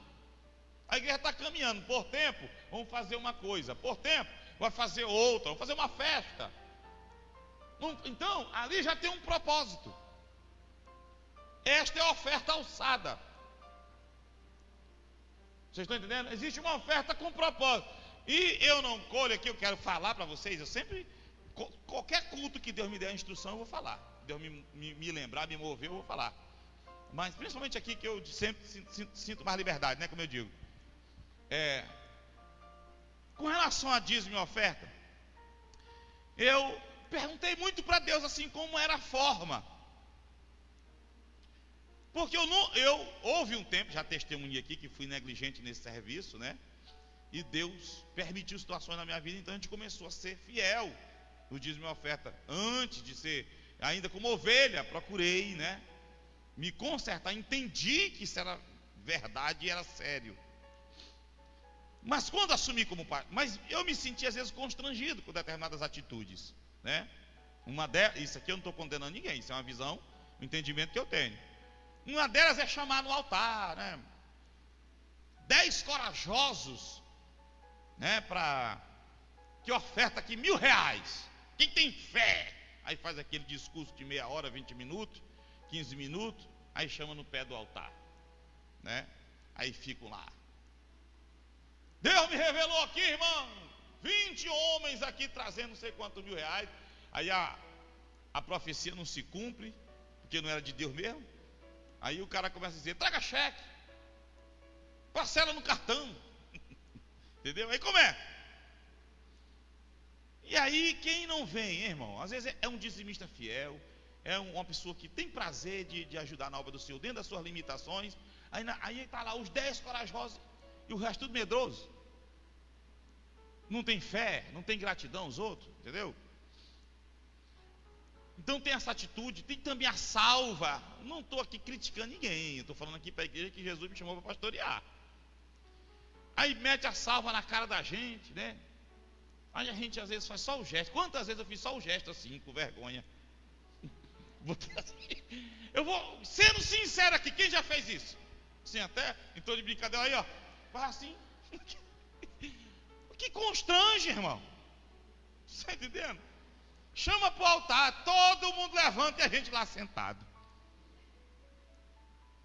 A igreja está caminhando, por tempo, vamos fazer uma coisa, por tempo, vai fazer outra, vamos fazer uma festa. Então, ali já tem um propósito. Esta é a oferta alçada. Vocês estão entendendo? Existe uma oferta com propósito. E eu não colho aqui, eu quero falar para vocês, eu sempre, qualquer culto que Deus me der a instrução, eu vou falar. Deus me lembrar, me mover, eu vou falar. Mas principalmente aqui que eu sempre sinto mais liberdade, né? Como eu digo. Com relação a dízimo e oferta, eu perguntei muito para Deus assim, como era a forma. Porque houve um tempo, já testemunhei aqui, que fui negligente nesse serviço, né? E Deus permitiu situações na minha vida, então a gente começou a ser fiel no dízimo e oferta. Antes de ser, ainda como ovelha, procurei, né? Me consertar, entendi que isso era verdade e era sério. Mas quando assumi como pai, mas eu me senti às vezes constrangido com determinadas atitudes, né? Isso aqui eu não estou condenando ninguém, isso é uma visão, um entendimento que eu tenho. Uma delas é chamar no altar, né? 10 corajosos, né? Que oferta aqui R$1.000. Quem tem fé? Aí faz aquele discurso de meia hora, 20 minutos, 15 minutos, aí chama no pé do altar, né? Aí ficam lá. Deus me revelou aqui, irmão, 20 homens aqui trazendo não sei quantos R$1.000. Aí a profecia não se cumpre, porque não era de Deus mesmo. Aí o cara começa a dizer: traga cheque, parcela no cartão. Entendeu? Aí como é? E aí, quem não vem, hein, irmão? Às vezes é um dizimista fiel, é uma pessoa que tem prazer de ajudar na obra do Senhor, dentro das suas limitações. Aí está lá os 10 corajosos e o resto tudo medroso. Não tem fé, não tem gratidão os outros, entendeu? Então tem essa atitude, tem também a salva. Não estou aqui criticando ninguém, estou falando aqui para a igreja que Jesus me chamou para pastorear. Aí mete a salva na cara da gente, né? Aí a gente às vezes faz só o gesto. Quantas vezes eu fiz só o gesto assim, com vergonha? Eu vou sendo sincero aqui, quem já fez isso? Sim, até em tom de brincadeira aí, ó. Faz assim. O que constrange, irmão? Você está entendendo? Chama para o altar, todo mundo levanta e a gente lá sentado.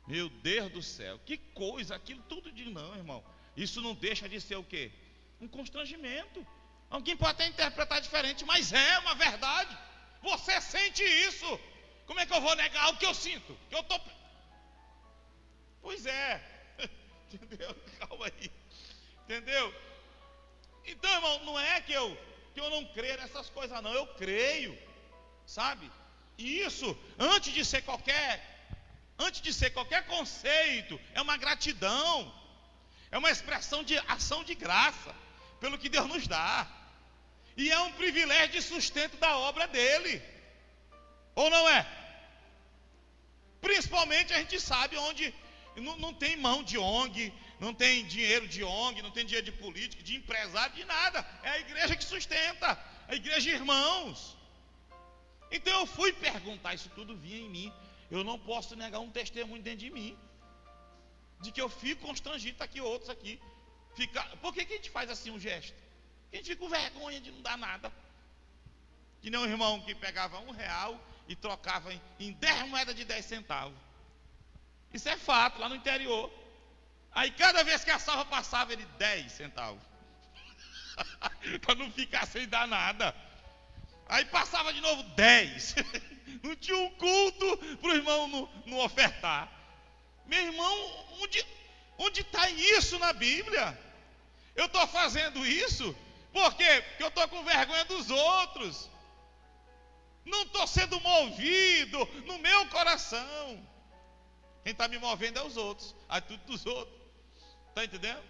Meu Deus do céu, que coisa, aquilo tudo de não, irmão. Isso não deixa de ser o quê? Um constrangimento. Alguém pode até interpretar diferente, mas é uma verdade. Você sente isso. Como é que eu vou negar o que eu sinto? Que eu tô... Pois é. Entendeu? Calma aí. Entendeu? Então, irmão, não é que eu não creio nessas coisas, não. Eu creio. Sabe? E isso, antes de ser qualquer conceito, é uma gratidão. É uma expressão de ação de graça pelo que Deus nos dá. E é um privilégio de sustento da obra dele. Ou não é? Principalmente a gente sabe onde não tem mão de ONG, não tem dinheiro de ONG, não tem dinheiro de político, de empresário, de nada. É a igreja que sustenta, a igreja de irmãos. Então eu fui perguntar, isso tudo vinha em mim. Eu não posso negar um testemunho dentro de mim, de que eu fico constrangido, tá aqui outros aqui. Por que a gente faz assim um gesto? A gente fica com vergonha de não dar nada. Que nem um irmão que pegava R$1 e trocava em 10 moedas de 10 centavos. Isso é fato, lá no interior. Aí cada vez que a salva passava, ele 10 centavos. Para não ficar sem dar nada. Aí passava de novo 10. Não tinha um culto para o irmão não ofertar. Meu irmão, onde está isso na Bíblia? Eu estou fazendo isso por quê? Porque eu estou com vergonha dos outros. Não estou sendo movido no meu coração. Quem está me movendo é os outros, a tudo dos outros. Está entendendo?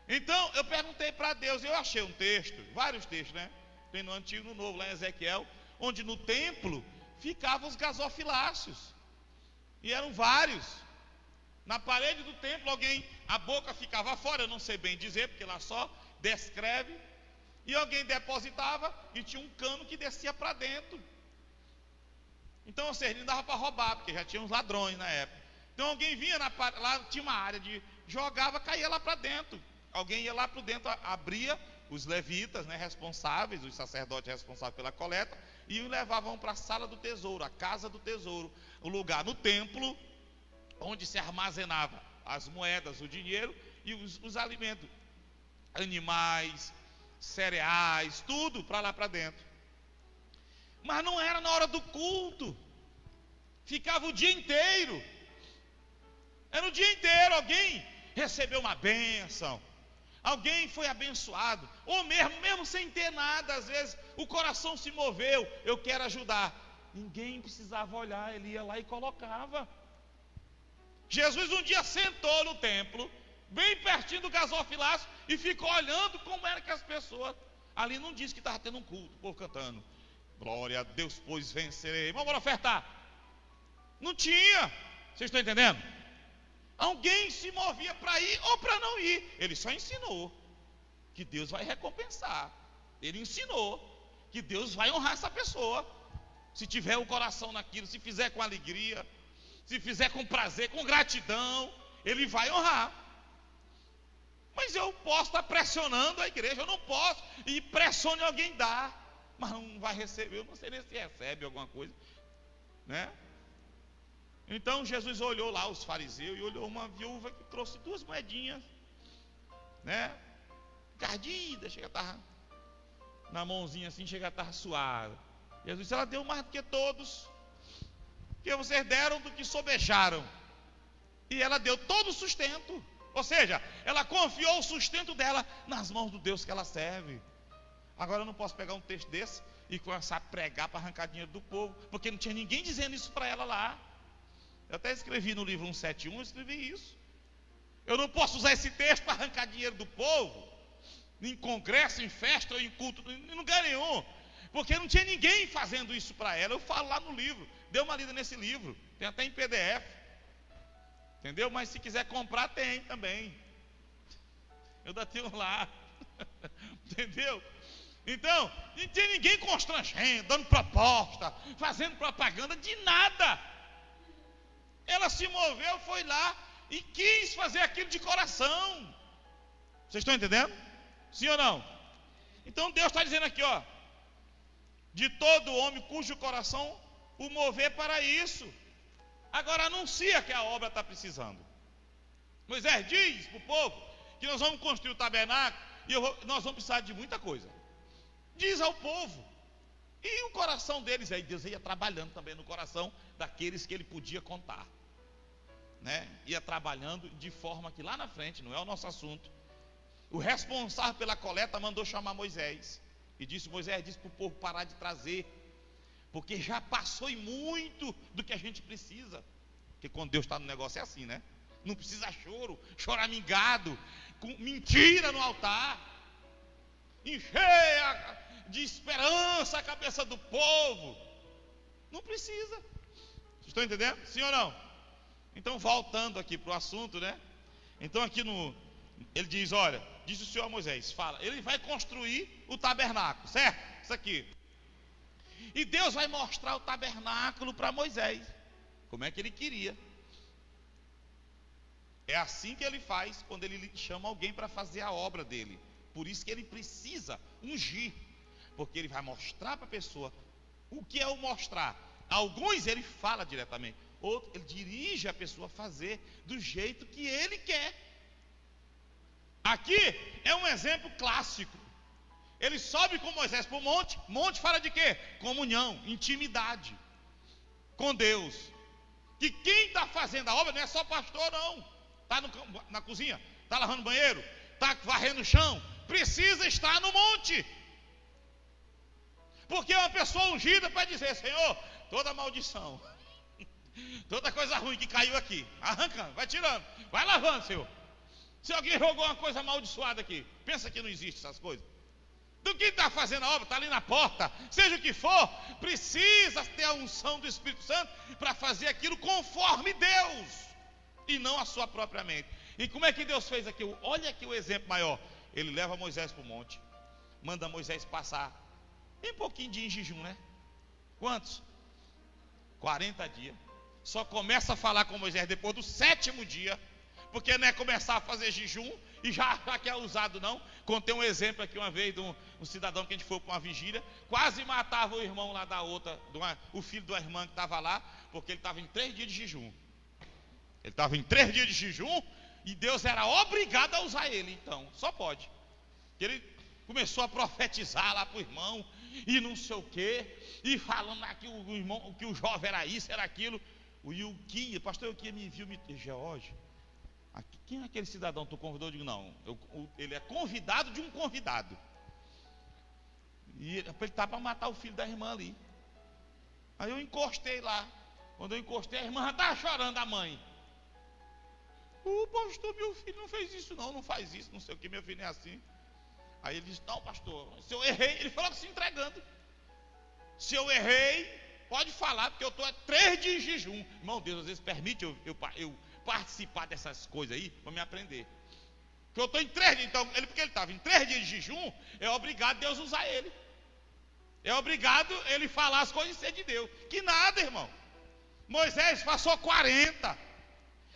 Então eu perguntei para Deus, eu achei um texto, vários textos, né? Tem no Antigo e no Novo, lá em Ezequiel, onde no templo ficavam os gasofiláceos. E eram vários. Na parede do templo, a boca ficava fora, eu não sei bem dizer, porque lá só descreve. E alguém depositava e tinha um cano que descia para dentro. Então, ou seja, não dava para roubar, porque já tinha uns ladrões na época. Então alguém vinha lá, tinha uma área de jogava, caía lá para dentro. Alguém ia lá para dentro, abria, os levitas, né, responsáveis, os sacerdotes responsáveis pela coleta, e o levavam para a sala do tesouro, a casa do tesouro, o lugar no templo onde se armazenava as moedas, o dinheiro e os alimentos, animais, cereais, tudo para lá para dentro. Mas não era na hora do culto, ficava o dia inteiro. Era o dia inteiro, alguém recebeu uma bênção, alguém foi abençoado, ou mesmo sem ter nada, às vezes o coração se moveu, eu quero ajudar. Ninguém precisava olhar, ele ia lá e colocava. Jesus um dia sentou no templo, bem pertinho do gasofilácio, e ficou olhando como era que as pessoas, ali não disse que estava tendo um culto, o povo cantando, glória a Deus, pois vencerei, vamos ofertar. Não tinha, vocês estão entendendo? Alguém se movia para ir ou para não ir. Ele só ensinou que Deus vai recompensar. Ele ensinou que Deus vai honrar essa pessoa. Se tiver o coração naquilo, se fizer com alegria, se fizer com prazer, com gratidão, Ele vai honrar. Mas eu posso estar pressionando a igreja, eu não posso. E pressione alguém dar, mas não vai receber, eu não sei nem se recebe alguma coisa, né? Então Jesus olhou lá os fariseus e olhou uma viúva que trouxe 2 moedinhas, né? Encardida, chega a estar na mãozinha assim, chega a estar suada. Jesus disse, ela deu mais do que todos, que vocês deram do que sobejaram. E ela deu todo o sustento. Ou seja, ela confiou o sustento dela nas mãos do Deus que ela serve. Agora eu não posso pegar um texto desse e começar a pregar para arrancar dinheiro do povo, porque não tinha ninguém dizendo isso para ela lá. Eu até escrevi no livro 171, eu escrevi isso. Eu não posso usar esse texto para arrancar dinheiro do povo, em congresso, em festa ou em culto, em lugar nenhum, porque não tinha ninguém fazendo isso para ela. Eu falo lá no livro, dê uma lida nesse livro, tem até em PDF, entendeu? Mas se quiser comprar, tem também. Eu ainda tenho lá, entendeu? Então, não tinha ninguém constrangendo, dando proposta, fazendo propaganda de nada. Ela se moveu, foi lá e quis fazer aquilo de coração. Vocês estão entendendo? Sim ou não? Então Deus está dizendo aqui, ó, de todo homem cujo coração o mover para isso. Agora anuncia que a obra está precisando. Moisés diz para o povo que nós vamos construir o tabernáculo e nós vamos precisar de muita coisa. Diz ao povo. E o coração deles, aí Deus ia trabalhando também no coração daqueles que ele podia contar, né? Ia trabalhando de forma que lá na frente, não é o nosso assunto, o responsável pela coleta mandou chamar Moisés e disse: Moisés, disse para o povo parar de trazer, porque já passou e muito do que a gente precisa. Porque quando Deus está no negócio é assim, né? Não precisa choro, choramingado, com mentira no altar, encher de esperança a cabeça do povo. Não precisa. Vocês estão entendendo? Sim ou não? Então, voltando aqui para o assunto, né? Então aqui ele diz, olha, disse o Senhor a Moisés, fala, ele vai construir o tabernáculo, certo? Isso aqui. E Deus vai mostrar o tabernáculo para Moisés, como é que ele queria. É assim que ele faz quando ele chama alguém para fazer a obra dele. Por isso que ele precisa ungir, porque ele vai mostrar para a pessoa. O que é o mostrar? Alguns ele fala diretamente, outros ele dirige a pessoa a fazer do jeito que ele quer. Aqui é um exemplo clássico. Ele sobe com Moisés para o monte. Monte fala de quê? Comunhão, intimidade com Deus. Que quem está fazendo a obra não é só pastor, não. Está na cozinha, está lavando banheiro, está varrendo o chão, precisa estar no monte. Porque é uma pessoa ungida para dizer: Senhor, toda maldição, toda coisa ruim que caiu aqui, arrancando, vai tirando, vai lavando, Senhor. Se alguém jogou uma coisa amaldiçoada aqui, pensa que não existe essas coisas. Do que está fazendo a obra, está ali na porta, seja o que for, precisa ter a unção do Espírito Santo para fazer aquilo conforme Deus, e não a sua própria mente. E como é que Deus fez aqui? Olha aqui o exemplo maior. Ele leva Moisés para o monte, manda Moisés passar bem pouquinho dia em jejum, né? Quantos? 40 dias. Só começa a falar com Moisés depois do 7º dia, porque não é começar a fazer jejum e já que é usado, não. Contei um exemplo aqui uma vez de um cidadão que a gente foi para uma vigília, quase matava o irmão lá da outra, o filho da irmã que estava lá, porque ele estava em 3 dias de jejum. Ele estava em 3 dias de jejum e Deus era obrigado a usar ele, então, só pode. Ele começou a profetizar lá para o irmão, e não sei o que, e falando lá que o irmão, que o jovem era isso, era aquilo. O Ilquia, pastor Ilquia me viu, George, quem é aquele cidadão que tu convidou? Eu digo, não, ele é convidado de um convidado. E ele estava para matar o filho da irmã ali. Aí eu encostei lá. Quando eu encostei, a irmã já estava chorando, a mãe. O pastor, meu filho não fez isso não faz isso, não sei o que, meu filho não é assim. Aí ele disse: não, pastor, se eu errei, ele falou se entregando. Se eu errei, pode falar, porque eu estou 3 dias de jejum. Irmão, Deus às vezes permite eu participar dessas coisas aí, para me aprender. Porque eu estou em 3 dias, então, porque ele estava em 3 dias de jejum, é obrigado Deus usar ele. É obrigado ele falar as coisas e ser de Deus. Que nada, irmão. Moisés passou 40.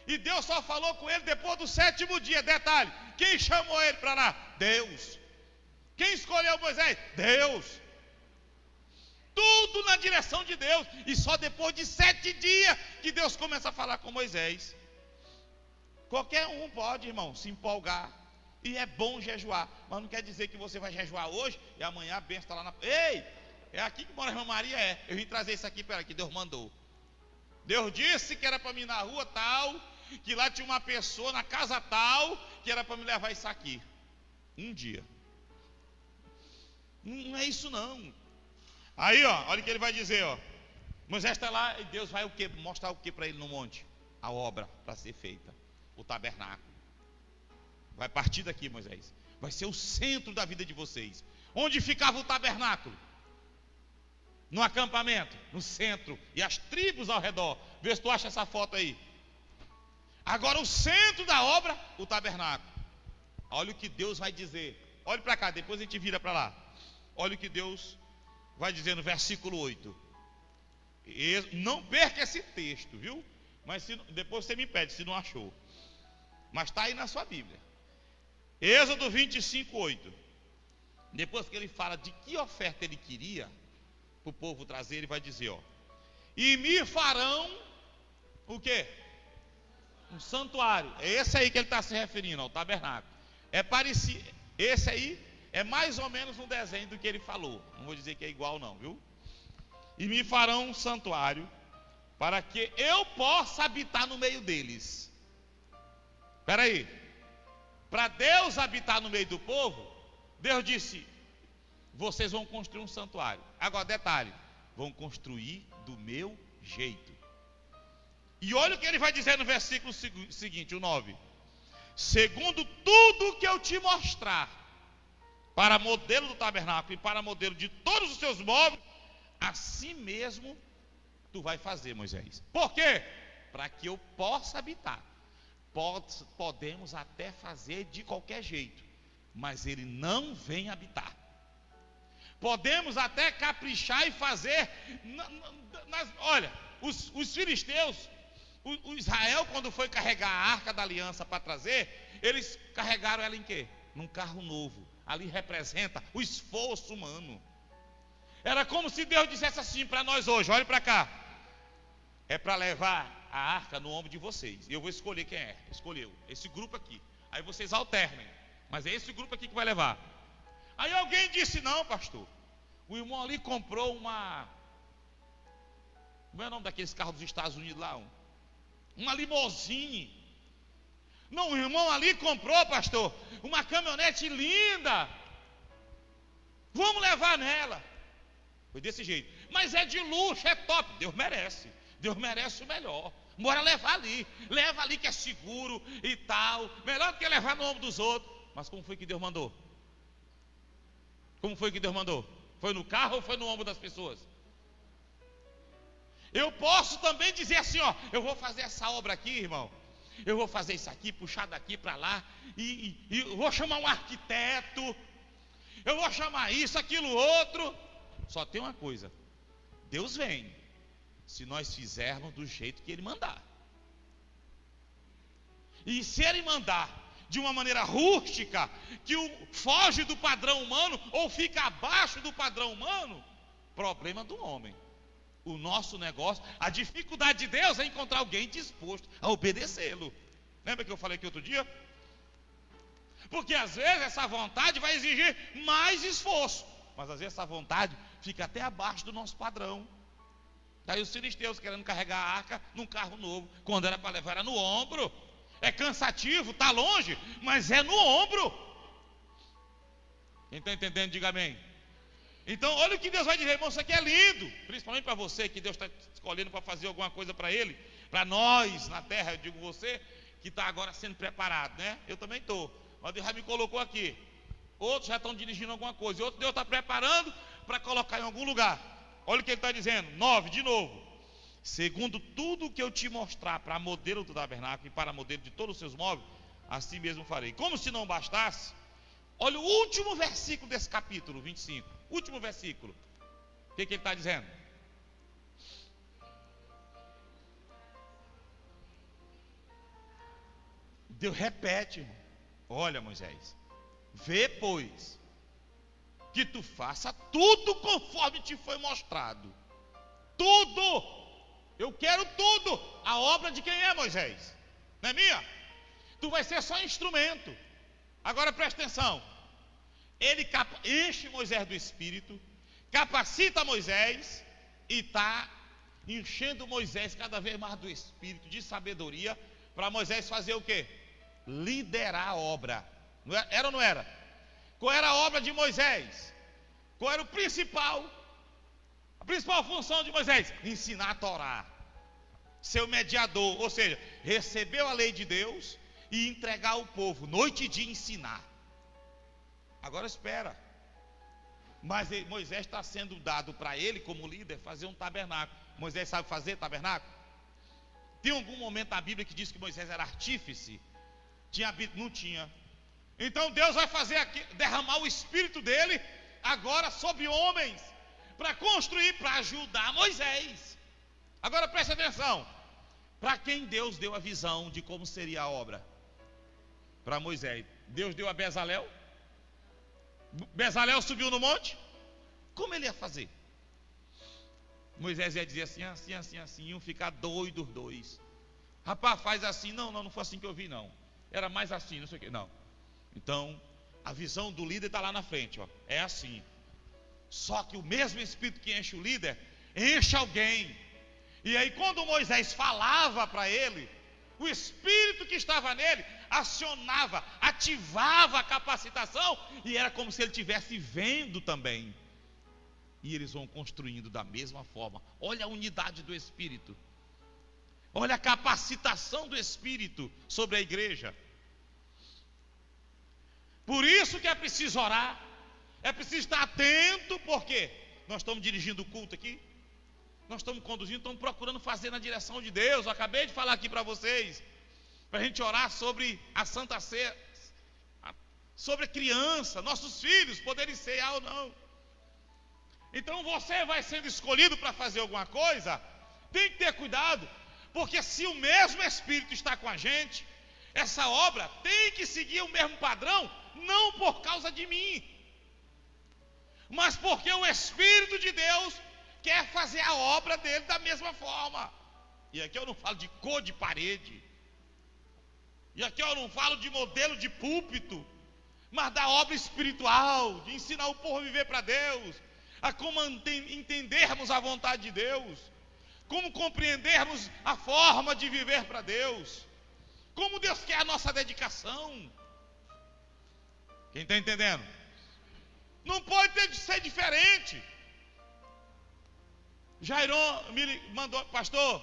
E Deus só falou com ele depois do 7º dia. Detalhe, quem chamou ele para lá? Deus. Quem escolheu Moisés? Deus. Tudo na direção de Deus. E só depois de 7 dias que Deus começa a falar com Moisés. Qualquer um pode, irmão, se empolgar. E é bom jejuar. Mas não quer dizer que você vai jejuar hoje e amanhã a bênção está lá na... Ei, é aqui que mora a irmã Maria? É. Eu vim trazer isso aqui para ela, que Deus mandou. Deus disse que era para mim ir na rua tal, que lá tinha uma pessoa na casa tal, que era para me levar isso aqui. Um dia. Não é isso não. Aí, ó, olha o que ele vai dizer, ó. Moisés está lá e Deus vai o quê? Mostrar o que para ele no monte? A obra para ser feita, o tabernáculo. Vai partir daqui, Moisés. Vai ser o centro da vida de vocês. Onde ficava o tabernáculo? No acampamento, no centro, e as tribos ao redor. Vê se tu acha essa foto aí. Agora o centro da obra, o tabernáculo. Olha o que Deus vai dizer. Olha para cá, depois a gente vira para lá. Olha o que Deus vai dizer no versículo 8. Não perca esse texto, viu? Mas depois você me pede se não achou. Mas está aí na sua Bíblia. Êxodo 25, 8. Depois que ele fala de que oferta ele queria para o povo trazer, ele vai dizer, ó. E me farão o quê? Um santuário. É esse aí que ele está se referindo, ao tabernáculo. É parecido. Esse aí é mais ou menos um desenho do que ele falou. Não vou dizer que é igual não, viu? E me farão um santuário para que eu possa habitar no meio deles. Espera aí. Para Deus habitar no meio do povo, Deus disse: vocês vão construir um santuário. Agora detalhe, vão construir do meu jeito. E olha o que ele vai dizer no versículo seguinte, o 9. Segundo tudo que eu te mostrar, para modelo do tabernáculo e para modelo de todos os seus móveis, assim mesmo tu vai fazer, Moisés. Por quê? Para que eu possa habitar. Podemos até fazer de qualquer jeito, mas ele não vem habitar. Podemos até caprichar e fazer. Olha, os filisteus, o Israel, quando foi carregar a arca da aliança para trazer, eles carregaram ela em quê? Num carro novo. Ali representa o esforço humano. Era como se Deus dissesse assim para nós hoje: olhe para cá, é para levar a arca no ombro de vocês. Eu vou escolher quem é. Escolheu esse grupo aqui. Aí vocês alternem, mas é esse grupo aqui que vai levar. Aí alguém disse: não, pastor, o irmão ali comprou uma, como é o nome daqueles carros dos Estados Unidos lá? Uma limousine. Não, o irmão ali comprou, pastor, uma caminhonete linda. Vamos levar nela. Foi desse jeito. Mas é de luxo, é top. Deus merece. Deus merece o melhor. Bora levar ali. Leva ali que é seguro e tal. Melhor do que levar no ombro dos outros. Mas como foi que Deus mandou? Como foi que Deus mandou? Foi no carro ou foi no ombro das pessoas? Eu posso também dizer assim, ó: eu vou fazer essa obra aqui, irmão. Eu vou fazer isso aqui, puxar daqui para lá. E vou chamar um arquiteto. Eu vou chamar isso, aquilo, outro. Só tem uma coisa: Deus vem se nós fizermos do jeito que Ele mandar. E se Ele mandar de uma maneira rústica, que foge do padrão humano, ou fica abaixo do padrão humano, problema do homem. O nosso negócio, a dificuldade de Deus é encontrar alguém disposto a obedecê-lo. Lembra que eu falei aqui outro dia? Porque às vezes essa vontade vai exigir mais esforço, mas às vezes essa vontade fica até abaixo do nosso padrão. Daí os filisteus querendo carregar a arca num carro novo, quando era para levar, era no ombro. É cansativo, está longe, mas é no ombro. Quem está entendendo, diga amém. Então olha o que Deus vai dizer, irmão. Isso aqui é lindo, principalmente para você que Deus está escolhendo para fazer alguma coisa para Ele. Para nós na terra, eu digo você que está agora sendo preparado, né? Eu também estou, mas Deus já me colocou aqui. Outros já estão dirigindo alguma coisa, outros Deus está preparando para colocar em algum lugar. Olha o que Ele está dizendo, 9, de novo. Segundo tudo que eu te mostrar para modelo do tabernáculo e para modelo de todos os seus móveis, assim mesmo farei. Como se não bastasse, olha o último versículo desse capítulo 25. Último versículo. O que ele está dizendo? Deus repete, irmão. Olha, Moisés, vê, pois, que tu faça tudo conforme te foi mostrado. Tudo. Eu quero tudo. A obra de quem é, Moisés? Não é minha? Tu vai ser só instrumento. Agora presta atenção. Ele enche Moisés do Espírito, capacita Moisés e está enchendo Moisés cada vez mais do Espírito, de sabedoria, para Moisés fazer o quê? Liderar a obra. Era ou não era? Qual era a obra de Moisés? Qual era a principal função de Moisés? Ensinar a Torá, ser o mediador, ou seja, recebeu a lei de Deus e entregar ao povo, noite e dia ensinar. Agora espera, mas Moisés está sendo dado para ele como líder fazer um tabernáculo. Moisés sabe fazer tabernáculo? Tem algum momento na Bíblia que diz que Moisés era artífice? Não tinha. Então Deus vai fazer aqui, derramar o Espírito dele agora sobre homens, para construir, para ajudar Moisés. Agora preste atenção, para quem Deus deu a visão de como seria a obra? Para Moisés. Deus deu a Bezalel. Bezalel subiu no monte. Como ele ia fazer? Moisés ia dizer assim, iam ficar doidos dois. Rapaz, faz assim. Não foi assim que eu vi, não. Era mais assim, não sei o que. Não. Então, a visão do líder está lá na frente, ó. É assim. Só que o mesmo Espírito que enche o líder, enche alguém. E aí quando Moisés falava para ele, o Espírito que estava nele acionava, ativava a capacitação, e era como se ele estivesse vendo também. E eles vão construindo da mesma forma. Olha a unidade do Espírito. Olha a capacitação do Espírito sobre a igreja. Por isso que é preciso orar. É preciso estar atento, porque nós estamos dirigindo o culto aqui, nós estamos conduzindo, estamos procurando fazer na direção de Deus. Eu acabei de falar aqui para vocês, para a gente orar sobre a Santa Ceia, sobre a criança, nossos filhos poderem ceiar ou não. Então você vai sendo escolhido para fazer alguma coisa, tem que ter cuidado, porque se o mesmo Espírito está com a gente, essa obra tem que seguir o mesmo padrão, não por causa de mim, mas porque o Espírito de Deus quer fazer a obra dele da mesma forma. E aqui eu não falo de cor de parede, e aqui eu não falo de modelo de púlpito, mas da obra espiritual, de ensinar o povo a viver para Deus, a como entendermos a vontade de Deus, como compreendermos a forma de viver para Deus, como Deus quer a nossa dedicação. Quem está entendendo? Não pode ser diferente. Jairon me mandou, pastor,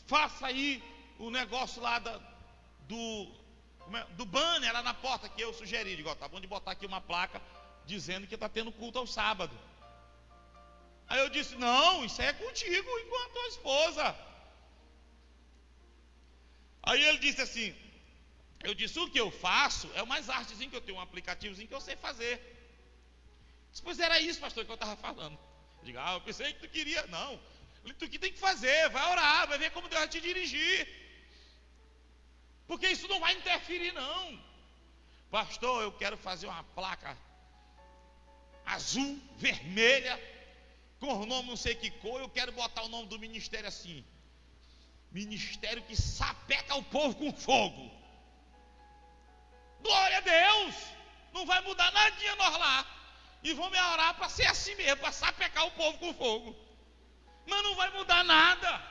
faça aí o negócio lá do banner lá na porta que eu sugeri. Digo, ó, tá bom de botar aqui uma placa dizendo que está tendo culto ao sábado. Aí eu disse, não, isso aí é contigo enquanto tua esposa. Aí ele disse assim, eu disse, o que eu faço é umas artezinhas que eu tenho, um aplicativozinho que eu sei fazer. Pois era isso, pastor, que eu estava falando. Eu digo, eu pensei que tu queria. Não, tu que tem que fazer, vai orar, vai ver como Deus vai te dirigir, porque isso não vai interferir não. Pastor, eu quero fazer uma placa azul, vermelha, com o nome não sei que cor, eu quero botar o nome do ministério assim, ministério que sapeca o povo com fogo. Glória a Deus, não vai mudar nadinha nós lá. E vão me orar para ser assim mesmo, para sapecar o povo com fogo. Mas não vai mudar nada.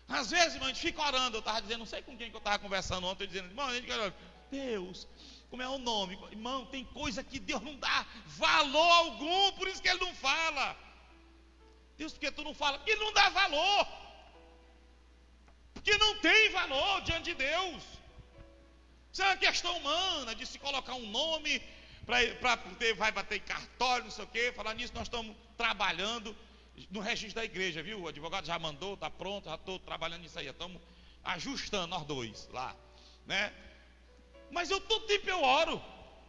Às vezes, irmão, a gente fica orando. Eu estava dizendo, não sei com quem que eu estava conversando ontem, dizendo, irmão, a gente quer orar. Deus, como é o nome? Irmão, tem coisa que Deus não dá valor algum, por isso que Ele não fala. Deus, por que tu não fala? Porque Ele não dá valor. Porque não tem valor diante de Deus. Isso é uma questão humana, de se colocar um nome, vai bater em cartório, não sei o que. Falar nisso, nós estamos trabalhando no registro da igreja, viu? O advogado já mandou, está pronto, já estou trabalhando nisso aí, estamos ajustando nós dois lá, né? Mas eu todo tempo eu oro,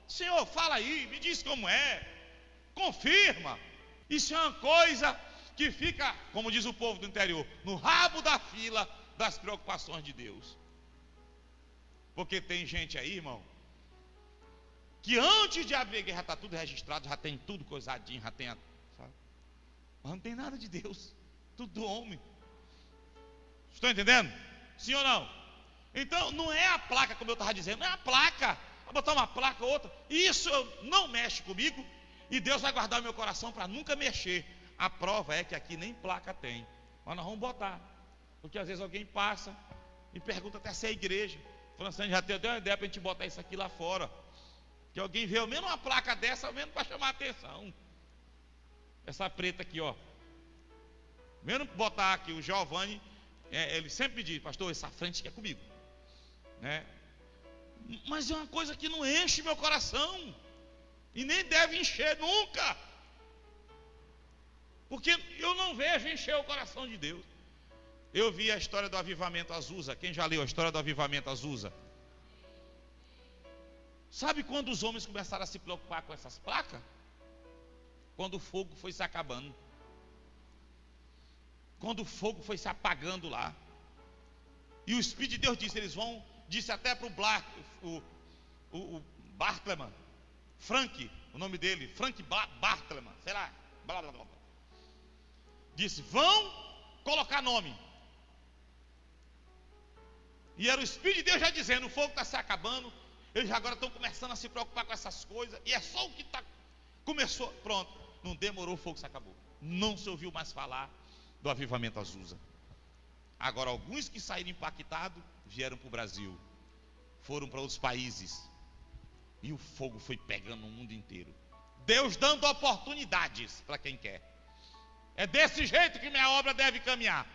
Senhor, fala aí, me diz como é, confirma. Isso é uma coisa que fica, como diz o povo do interior, no rabo da fila das preocupações de Deus. Porque tem gente aí, irmão, que antes de abrir a guerra está tudo registrado, já tem tudo coisadinho, já tem, sabe? Mas não tem nada de Deus, tudo do homem. Estão entendendo? Sim ou não? Então não é a placa, como eu estava dizendo, não é a placa. Vou botar uma placa ou outra, isso não mexe comigo, e Deus vai guardar meu coração para nunca mexer. A prova é que aqui nem placa tem, mas nós vamos botar, porque às vezes alguém passa e pergunta até se é igreja. Falando assim, já deu uma ideia para a gente botar isso aqui lá fora. Que alguém vê ao menos uma placa dessa, ao menos para chamar a atenção. Essa preta aqui, ó. Menos botar aqui o Giovanni, ele sempre diz: pastor, essa frente aqui é comigo, né? Mas é uma coisa que não enche meu coração, e nem deve encher nunca, porque eu não vejo encher o coração de Deus. Eu vi a história do avivamento Azusa. Quem já leu a história do avivamento Azusa? Sabe quando os homens começaram a se preocupar com essas placas? Quando o fogo foi se acabando, quando o fogo foi se apagando lá, e o Espírito de Deus disse até para o Bartleman, Frank, o nome dele, Frank Bartleman, sei lá, blá, blá, blá, disse: vão colocar nome. E era o Espírito de Deus já dizendo: o fogo está se acabando, eles agora estão começando a se preocupar com essas coisas, e é só o que começou, pronto, não demorou, o fogo se acabou. Não se ouviu mais falar do avivamento Azusa. Agora, alguns que saíram impactados vieram para o Brasil, foram para outros países, e o fogo foi pegando o mundo inteiro. Deus dando oportunidades para quem quer. É desse jeito que minha obra deve caminhar.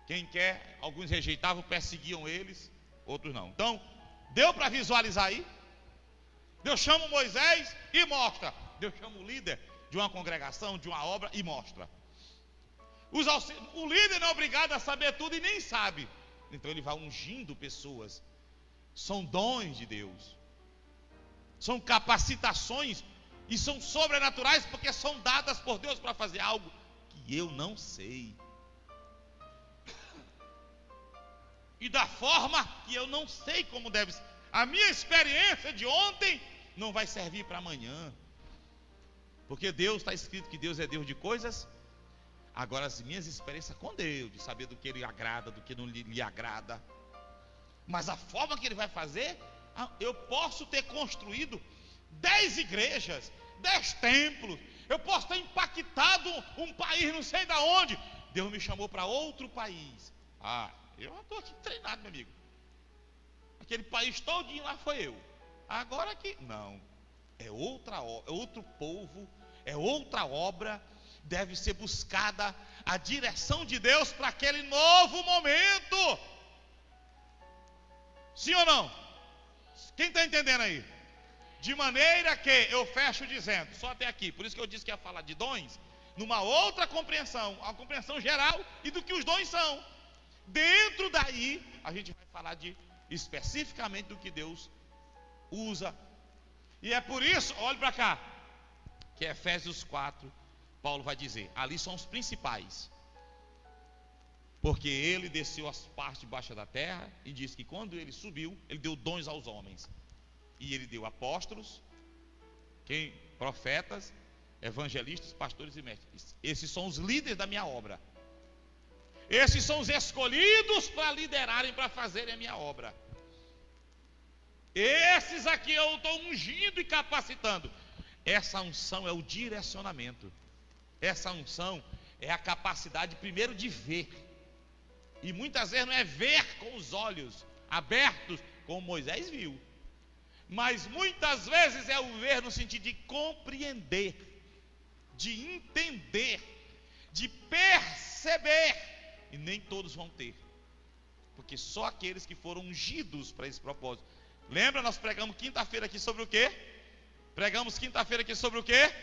Quem quer, alguns rejeitavam, perseguiam eles, outros não. Então, deu para visualizar aí? Deus chama Moisés e mostra. Deus chama o líder de uma congregação, de uma obra, e mostra. O líder não é obrigado a saber tudo e nem sabe. Então ele vai ungindo pessoas. São dons de Deus, são capacitações, e são sobrenaturais, porque são dadas por Deus para fazer algo que eu não sei, e da forma que eu não sei como deve ser. A minha experiência de ontem não vai servir para amanhã, porque Deus, está escrito que Deus é Deus de coisas. Agora, as minhas experiências com Deus, de saber do que Ele agrada, do que não lhe agrada, mas a forma que Ele vai fazer, eu posso ter construído 10 igrejas, 10 templos, eu posso ter impactado um país não sei de onde. Deus me chamou para outro país. Eu estou aqui treinado, meu amigo. Aquele país todinho lá foi eu. Agora aqui, não. É outra obra, é outro povo, é outra obra. Deve ser buscada a direção de Deus para aquele novo momento. Sim ou não? Quem está entendendo aí? De maneira que eu fecho dizendo, só até aqui. Por isso que eu disse que ia falar de dons numa outra compreensão, a compreensão geral e do que os dons são. Dentro daí a gente vai falar especificamente do que Deus usa. E é por isso, olhe para cá, que Efésios 4, Paulo vai dizer, ali são os principais. Porque ele desceu as partes baixas da terra, e diz que quando ele subiu, ele deu dons aos homens. E ele deu apóstolos, profetas, evangelistas, pastores e mestres. Esses são os líderes da minha obra. Esses são os escolhidos para liderarem, para fazerem a minha obra. Esses aqui eu estou ungindo e capacitando. Essa unção é o direcionamento. Essa unção é a capacidade primeiro de ver. E muitas vezes não é ver com os olhos abertos, como Moisés viu. Mas muitas vezes é o ver no sentido de compreender, de entender, de perceber. E nem todos vão ter, porque só aqueles que foram ungidos para esse propósito. Lembra, nós pregamos quinta-feira aqui sobre o quê? Pregamos quinta-feira aqui sobre o quê?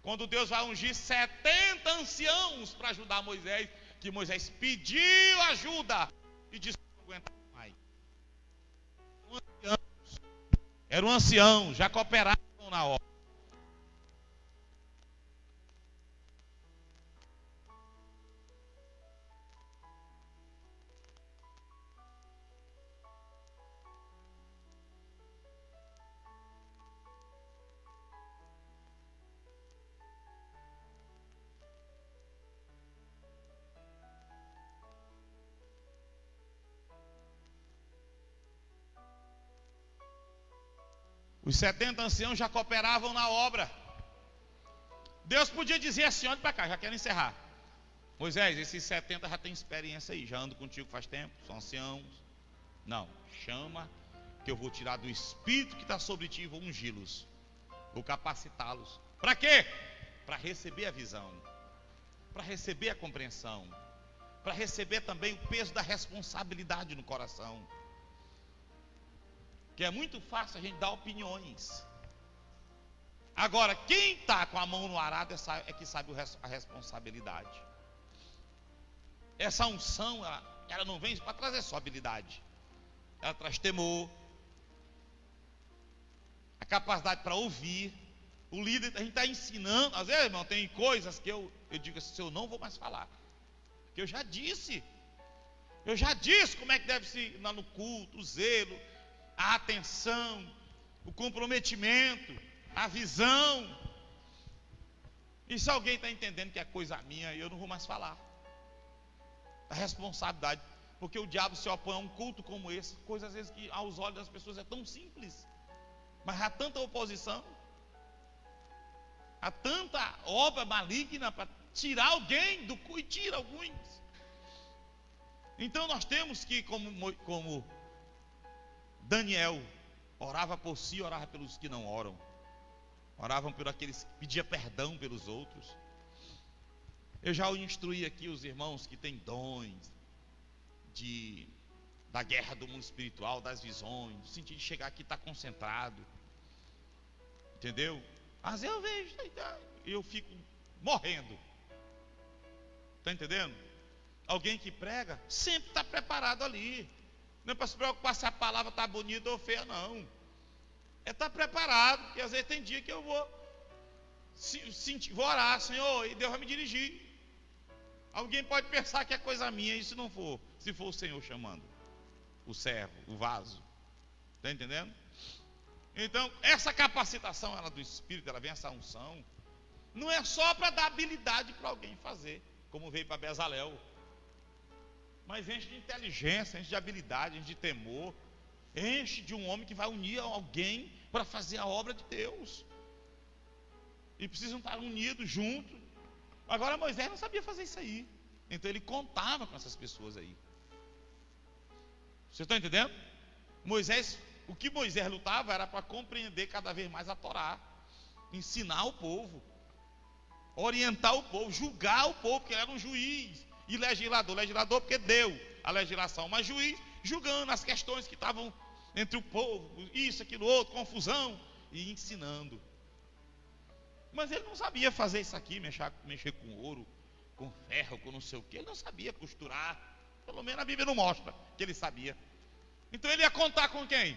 Quando Deus vai ungir 70 anciãos para ajudar Moisés, que Moisés pediu ajuda e disse que não aguentava mais. Era um ancião, já cooperavam na obra. Os 70 anciãos já cooperavam na obra. Deus podia dizer assim, olha para cá, já quero encerrar. Moisés, esses 70 já tem experiência aí, já ando contigo faz tempo, são anciãos. Não, chama que eu vou tirar do Espírito que está sobre ti e vou ungí-los, vou capacitá-los. Para quê? Para receber a visão, para receber a compreensão, para receber também o peso da responsabilidade no coração. Que é muito fácil a gente dar opiniões. Agora, quem está com a mão no arado é que sabe a responsabilidade. Essa unção, ela não vem para trazer só habilidade. Ela traz temor, a capacidade para ouvir. O líder, a gente está ensinando. Às vezes, irmão, tem coisas que eu digo assim, eu não vou mais falar. Porque eu já disse como é que deve se ir no culto, o zelo, a atenção, o comprometimento, a visão. E se alguém está entendendo que é coisa minha, eu não vou mais falar. A responsabilidade, porque o diabo se opõe a um culto como esse, coisa às vezes que aos olhos das pessoas é tão simples, mas há tanta oposição, há tanta obra maligna para tirar alguém do culto, e tira alguns. Então nós temos que, como Daniel orava por si, orava pelos que não oram, oravam por aqueles que pediam perdão pelos outros. Eu já instruí aqui os irmãos que têm dons da guerra do mundo espiritual, das visões, do sentido de chegar aqui e estar concentrado, entendeu? Às vezes eu vejo e eu fico morrendo, está entendendo? Alguém que prega sempre está preparado ali, não é para se preocupar se a palavra está bonita ou feia, não. É estar preparado, porque às vezes tem dia que eu vou orar, Senhor, e Deus vai me dirigir. Alguém pode pensar que é coisa minha, e se não for, se for o Senhor chamando, o servo, o vaso, está entendendo? Então, essa capacitação, ela do Espírito, ela vem essa unção, não é só para dar habilidade para alguém fazer, como veio para Bezalel, mas enche de inteligência, enche de habilidade, enche de temor, enche de um homem que vai unir alguém para fazer a obra de Deus, e precisam estar unidos juntos. Agora Moisés não sabia fazer isso aí, então ele contava com essas pessoas aí. Vocês estão entendendo? O que Moisés lutava era para compreender cada vez mais a Torá, ensinar o povo, orientar o povo, julgar o povo, porque ele era um juiz e legislador porque deu a legislação, mas juiz julgando as questões que estavam entre o povo, isso, aquilo, outro, confusão, e ensinando. Mas ele não sabia fazer isso aqui, mexer com ouro, com ferro, com não sei o que. Ele não sabia costurar. Pelo menos a Bíblia não mostra que ele sabia. Então ele ia contar com quem?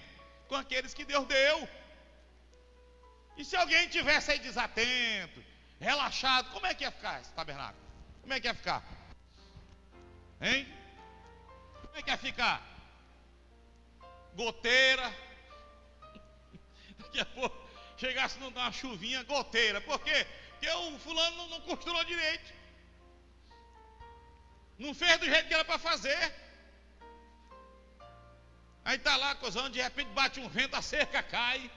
Com aqueles que Deus deu. E se alguém tivesse aí desatento, relaxado, como é que ia ficar esse tabernáculo? Como é que ia ficar? Hein? Como é que ia ficar? Goteira. Daqui a pouco chegasse não dar uma chuvinha, goteira. Por quê? Porque o fulano não costurou direito, não fez do jeito que era para fazer. Aí está lá coisando, de repente bate um vento, a cerca cai.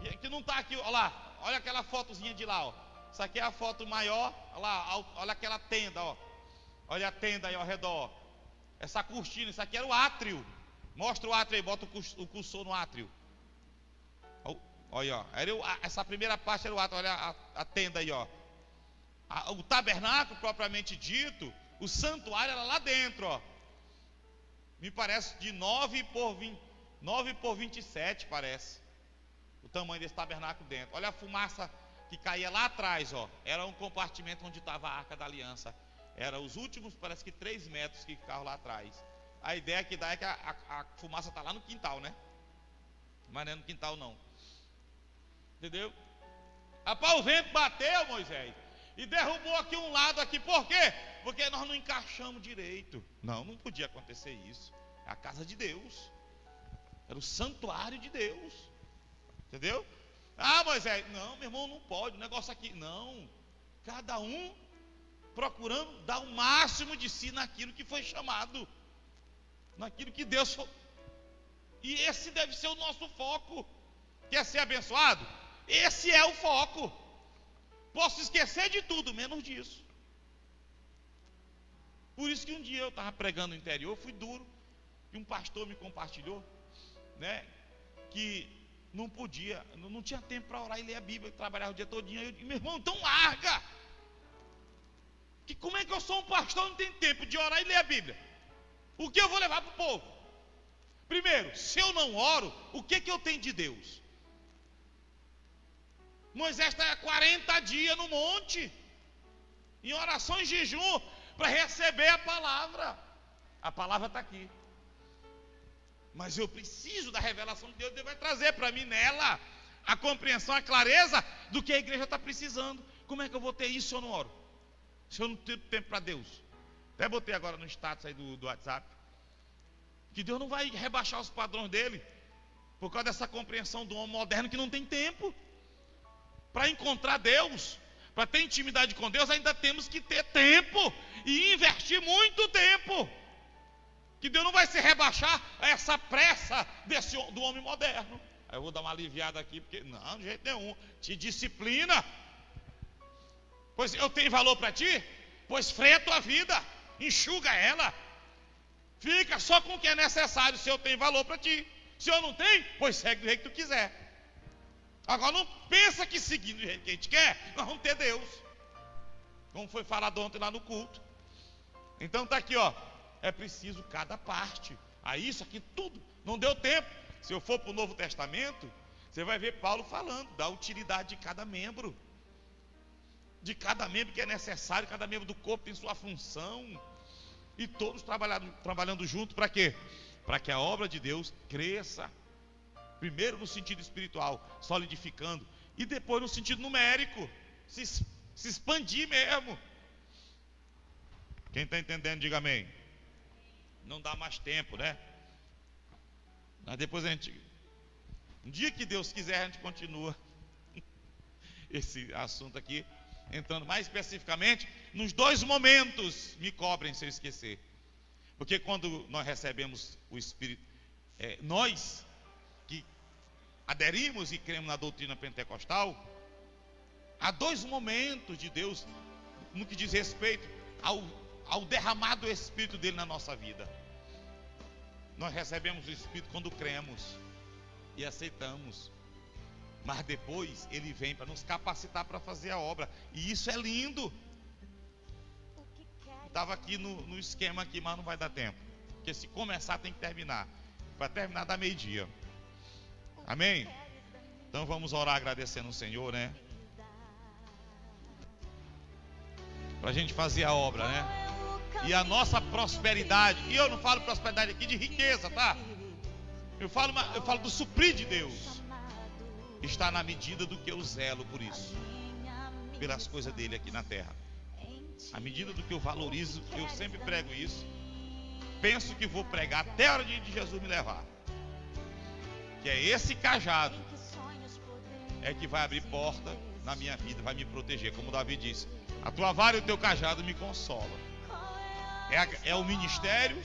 E aqui não está aqui, olha lá, olha aquela fotozinha de lá, ó. Isso aqui é a foto maior, olha lá, olha aquela tenda, ó. Olha a tenda aí ao redor. Essa cortina, isso aqui era o átrio. Mostra o átrio aí, bota o cursor no átrio. Olha, ó, essa primeira parte era o átrio, olha a tenda aí, ó. O tabernáculo propriamente dito, o santuário era lá dentro, ó. Me parece de 9 por 27, parece. O tamanho desse tabernáculo dentro. Olha a fumaça que caía lá atrás, ó. Era um compartimento onde estava a Arca da Aliança. Era os últimos, parece que 3 metros que ficavam lá atrás. A ideia que dá é que a fumaça está lá no quintal, né? Mas não é no quintal não. Entendeu? Rapaz, o vento bateu, Moisés, e derrubou aqui um lado aqui. Por quê? Porque nós não encaixamos direito. Não podia acontecer isso. É a casa de Deus. Era o santuário de Deus. Entendeu? Ah, Moisés, não, meu irmão, não pode. O negócio aqui, não. Cada um procurando dar o máximo de si naquilo que foi chamado, naquilo que Deus foi. E esse deve ser o nosso foco. Quer ser abençoado? Esse é o foco. Posso esquecer de tudo, menos disso. Por isso que um dia eu estava pregando no interior, fui duro. que um pastor me compartilhou, né? Que não podia, não tinha tempo para orar e ler a Bíblia, trabalhava o dia todinho. Aí eu digo, meu irmão, então larga. Que como é que eu sou um pastor e não tenho tempo de orar e ler a Bíblia? O que eu vou levar para o povo? Primeiro, se eu não oro, o que eu tenho de Deus? Moisés está 40 dias no monte, em oração e jejum, para receber a palavra. A palavra está aqui. Mas eu preciso da revelação de Deus. Deus vai trazer para mim nela a compreensão, a clareza do que a igreja está precisando. Como é que eu vou ter isso se eu não oro? Se eu não tenho tempo para Deus? Até botei agora no status aí do WhatsApp, que Deus não vai rebaixar os padrões dele, por causa dessa compreensão do homem moderno que não tem tempo. Para encontrar Deus, para ter intimidade com Deus, ainda temos que ter tempo, e investir muito tempo. Que Deus não vai se rebaixar a essa pressa do homem moderno. Aí eu vou dar uma aliviada aqui, porque não, de jeito nenhum. Te disciplina. Pois eu tenho valor para ti? Pois freia a tua vida, enxuga ela. Fica só com o que é necessário, se eu tenho valor para ti. Se eu não tenho, pois segue do jeito que tu quiser. Agora não pensa que seguindo do jeito que a gente quer, nós vamos ter Deus. Como foi falado ontem lá no culto. Então está aqui, ó. É preciso cada parte. Aí isso aqui tudo, não deu tempo. Se eu for para o Novo Testamento, você vai ver Paulo falando da utilidade de cada membro. De cada membro que é necessário, cada membro do corpo tem sua função. E todos trabalhando junto para quê? Para que a obra de Deus cresça. Primeiro no sentido espiritual, solidificando. E depois no sentido numérico, se expandir mesmo. Quem está entendendo, diga amém. Não dá mais tempo, né? Mas depois um dia que Deus quiser, a gente continua esse assunto aqui, entrando mais especificamente nos 2 momentos. Me cobrem se eu esquecer. Porque quando nós recebemos o Espírito, nós que aderimos e cremos na doutrina pentecostal, há 2 momentos de Deus no que diz respeito ao derramar do Espírito dele na nossa vida. Nós recebemos o Espírito quando cremos e aceitamos, mas depois ele vem para nos capacitar para fazer a obra, e isso é lindo. Estava aqui no esquema aqui, mas não vai dar tempo, porque se começar tem que terminar. Para terminar dá meio-dia. Amém? Então vamos orar agradecendo o Senhor, né? Para a gente fazer a obra, né? E a nossa prosperidade, e eu não falo prosperidade aqui de riqueza, tá? Eu falo do suprir de Deus. Está na medida do que eu zelo por isso, pelas coisas dele aqui na terra. À medida do que eu valorizo, eu sempre prego isso. Penso que vou pregar até a hora de Jesus me levar. Que é esse cajado é que vai abrir porta na minha vida, vai me proteger. Como Davi disse, a tua vara e o teu cajado me consolam. É o ministério,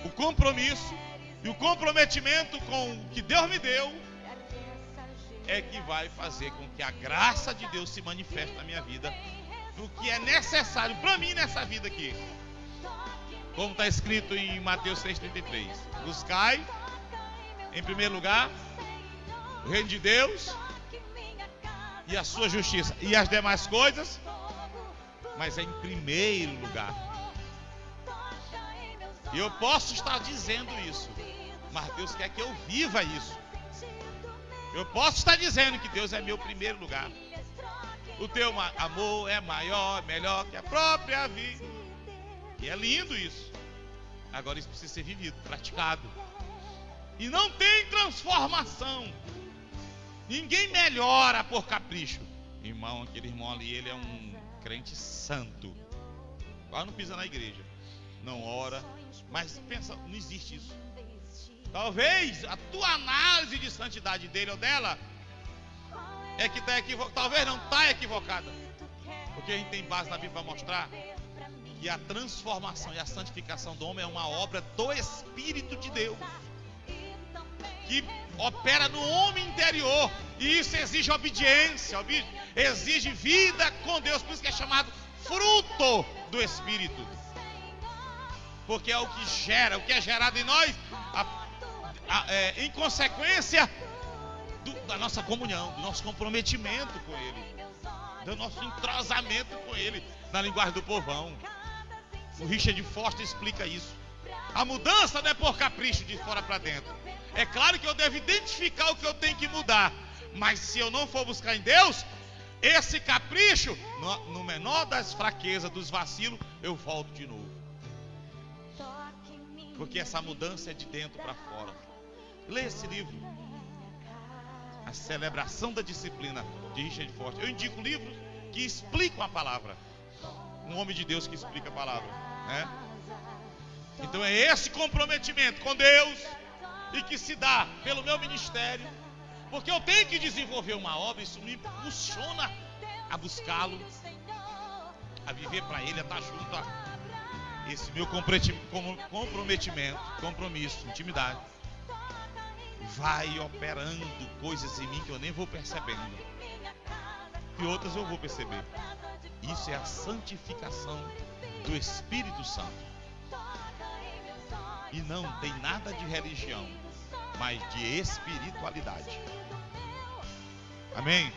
o compromisso e o comprometimento com o que Deus me deu é que vai fazer com que a graça de Deus se manifeste na minha vida, no que é necessário para mim nessa vida aqui. Como está escrito em Mateus 6,33: buscai em primeiro lugar o reino de Deus e a sua justiça, e as demais coisas, mas é em primeiro lugar. E eu posso estar dizendo isso, mas Deus quer que eu viva isso. Eu posso estar dizendo que Deus é meu primeiro lugar. O teu amor é maior, melhor que a própria vida. E é lindo isso. Agora isso precisa ser vivido, praticado. E não tem transformação. Ninguém melhora por capricho. Irmão, aquele irmão ali, ele é um crente santo. Quase não pisa na igreja, não ora. Mas pensa, não existe isso. Talvez a tua análise de santidade dele ou dela é que está equivocada. Talvez não está equivocada, porque a gente tem base na Bíblia para mostrar que a transformação e a santificação do homem é uma obra do Espírito de Deus, que opera no homem interior. E isso exige obediência, exige vida com Deus. Por isso que é chamado fruto do Espírito. porque é o que gera, o que é gerado em nós, em consequência da nossa comunhão, do nosso comprometimento com Ele, do nosso entrosamento com Ele, na linguagem do povão. O Richard Foster explica isso. A mudança não é por capricho de fora para dentro. É claro que eu devo identificar o que eu tenho que mudar, mas se eu não for buscar em Deus, esse capricho, no menor das fraquezas, dos vacilos, eu volto de novo. Porque essa mudança é de dentro para fora. Leia esse livro, A Celebração da Disciplina, de Richard Foster. Eu indico livros que explicam a palavra. Um homem de Deus que explica a palavra, né? Então é esse comprometimento com Deus, e que se dá pelo meu ministério, porque eu tenho que desenvolver uma obra. Isso me impulsiona a buscá-lo, a viver para Ele, a estar junto a esse meu comprometimento, compromisso, intimidade. Vai operando coisas em mim que eu nem vou percebendo, e outras eu vou perceber. Isso é a santificação do Espírito Santo. E não tem nada de religião, mas de espiritualidade. Amém?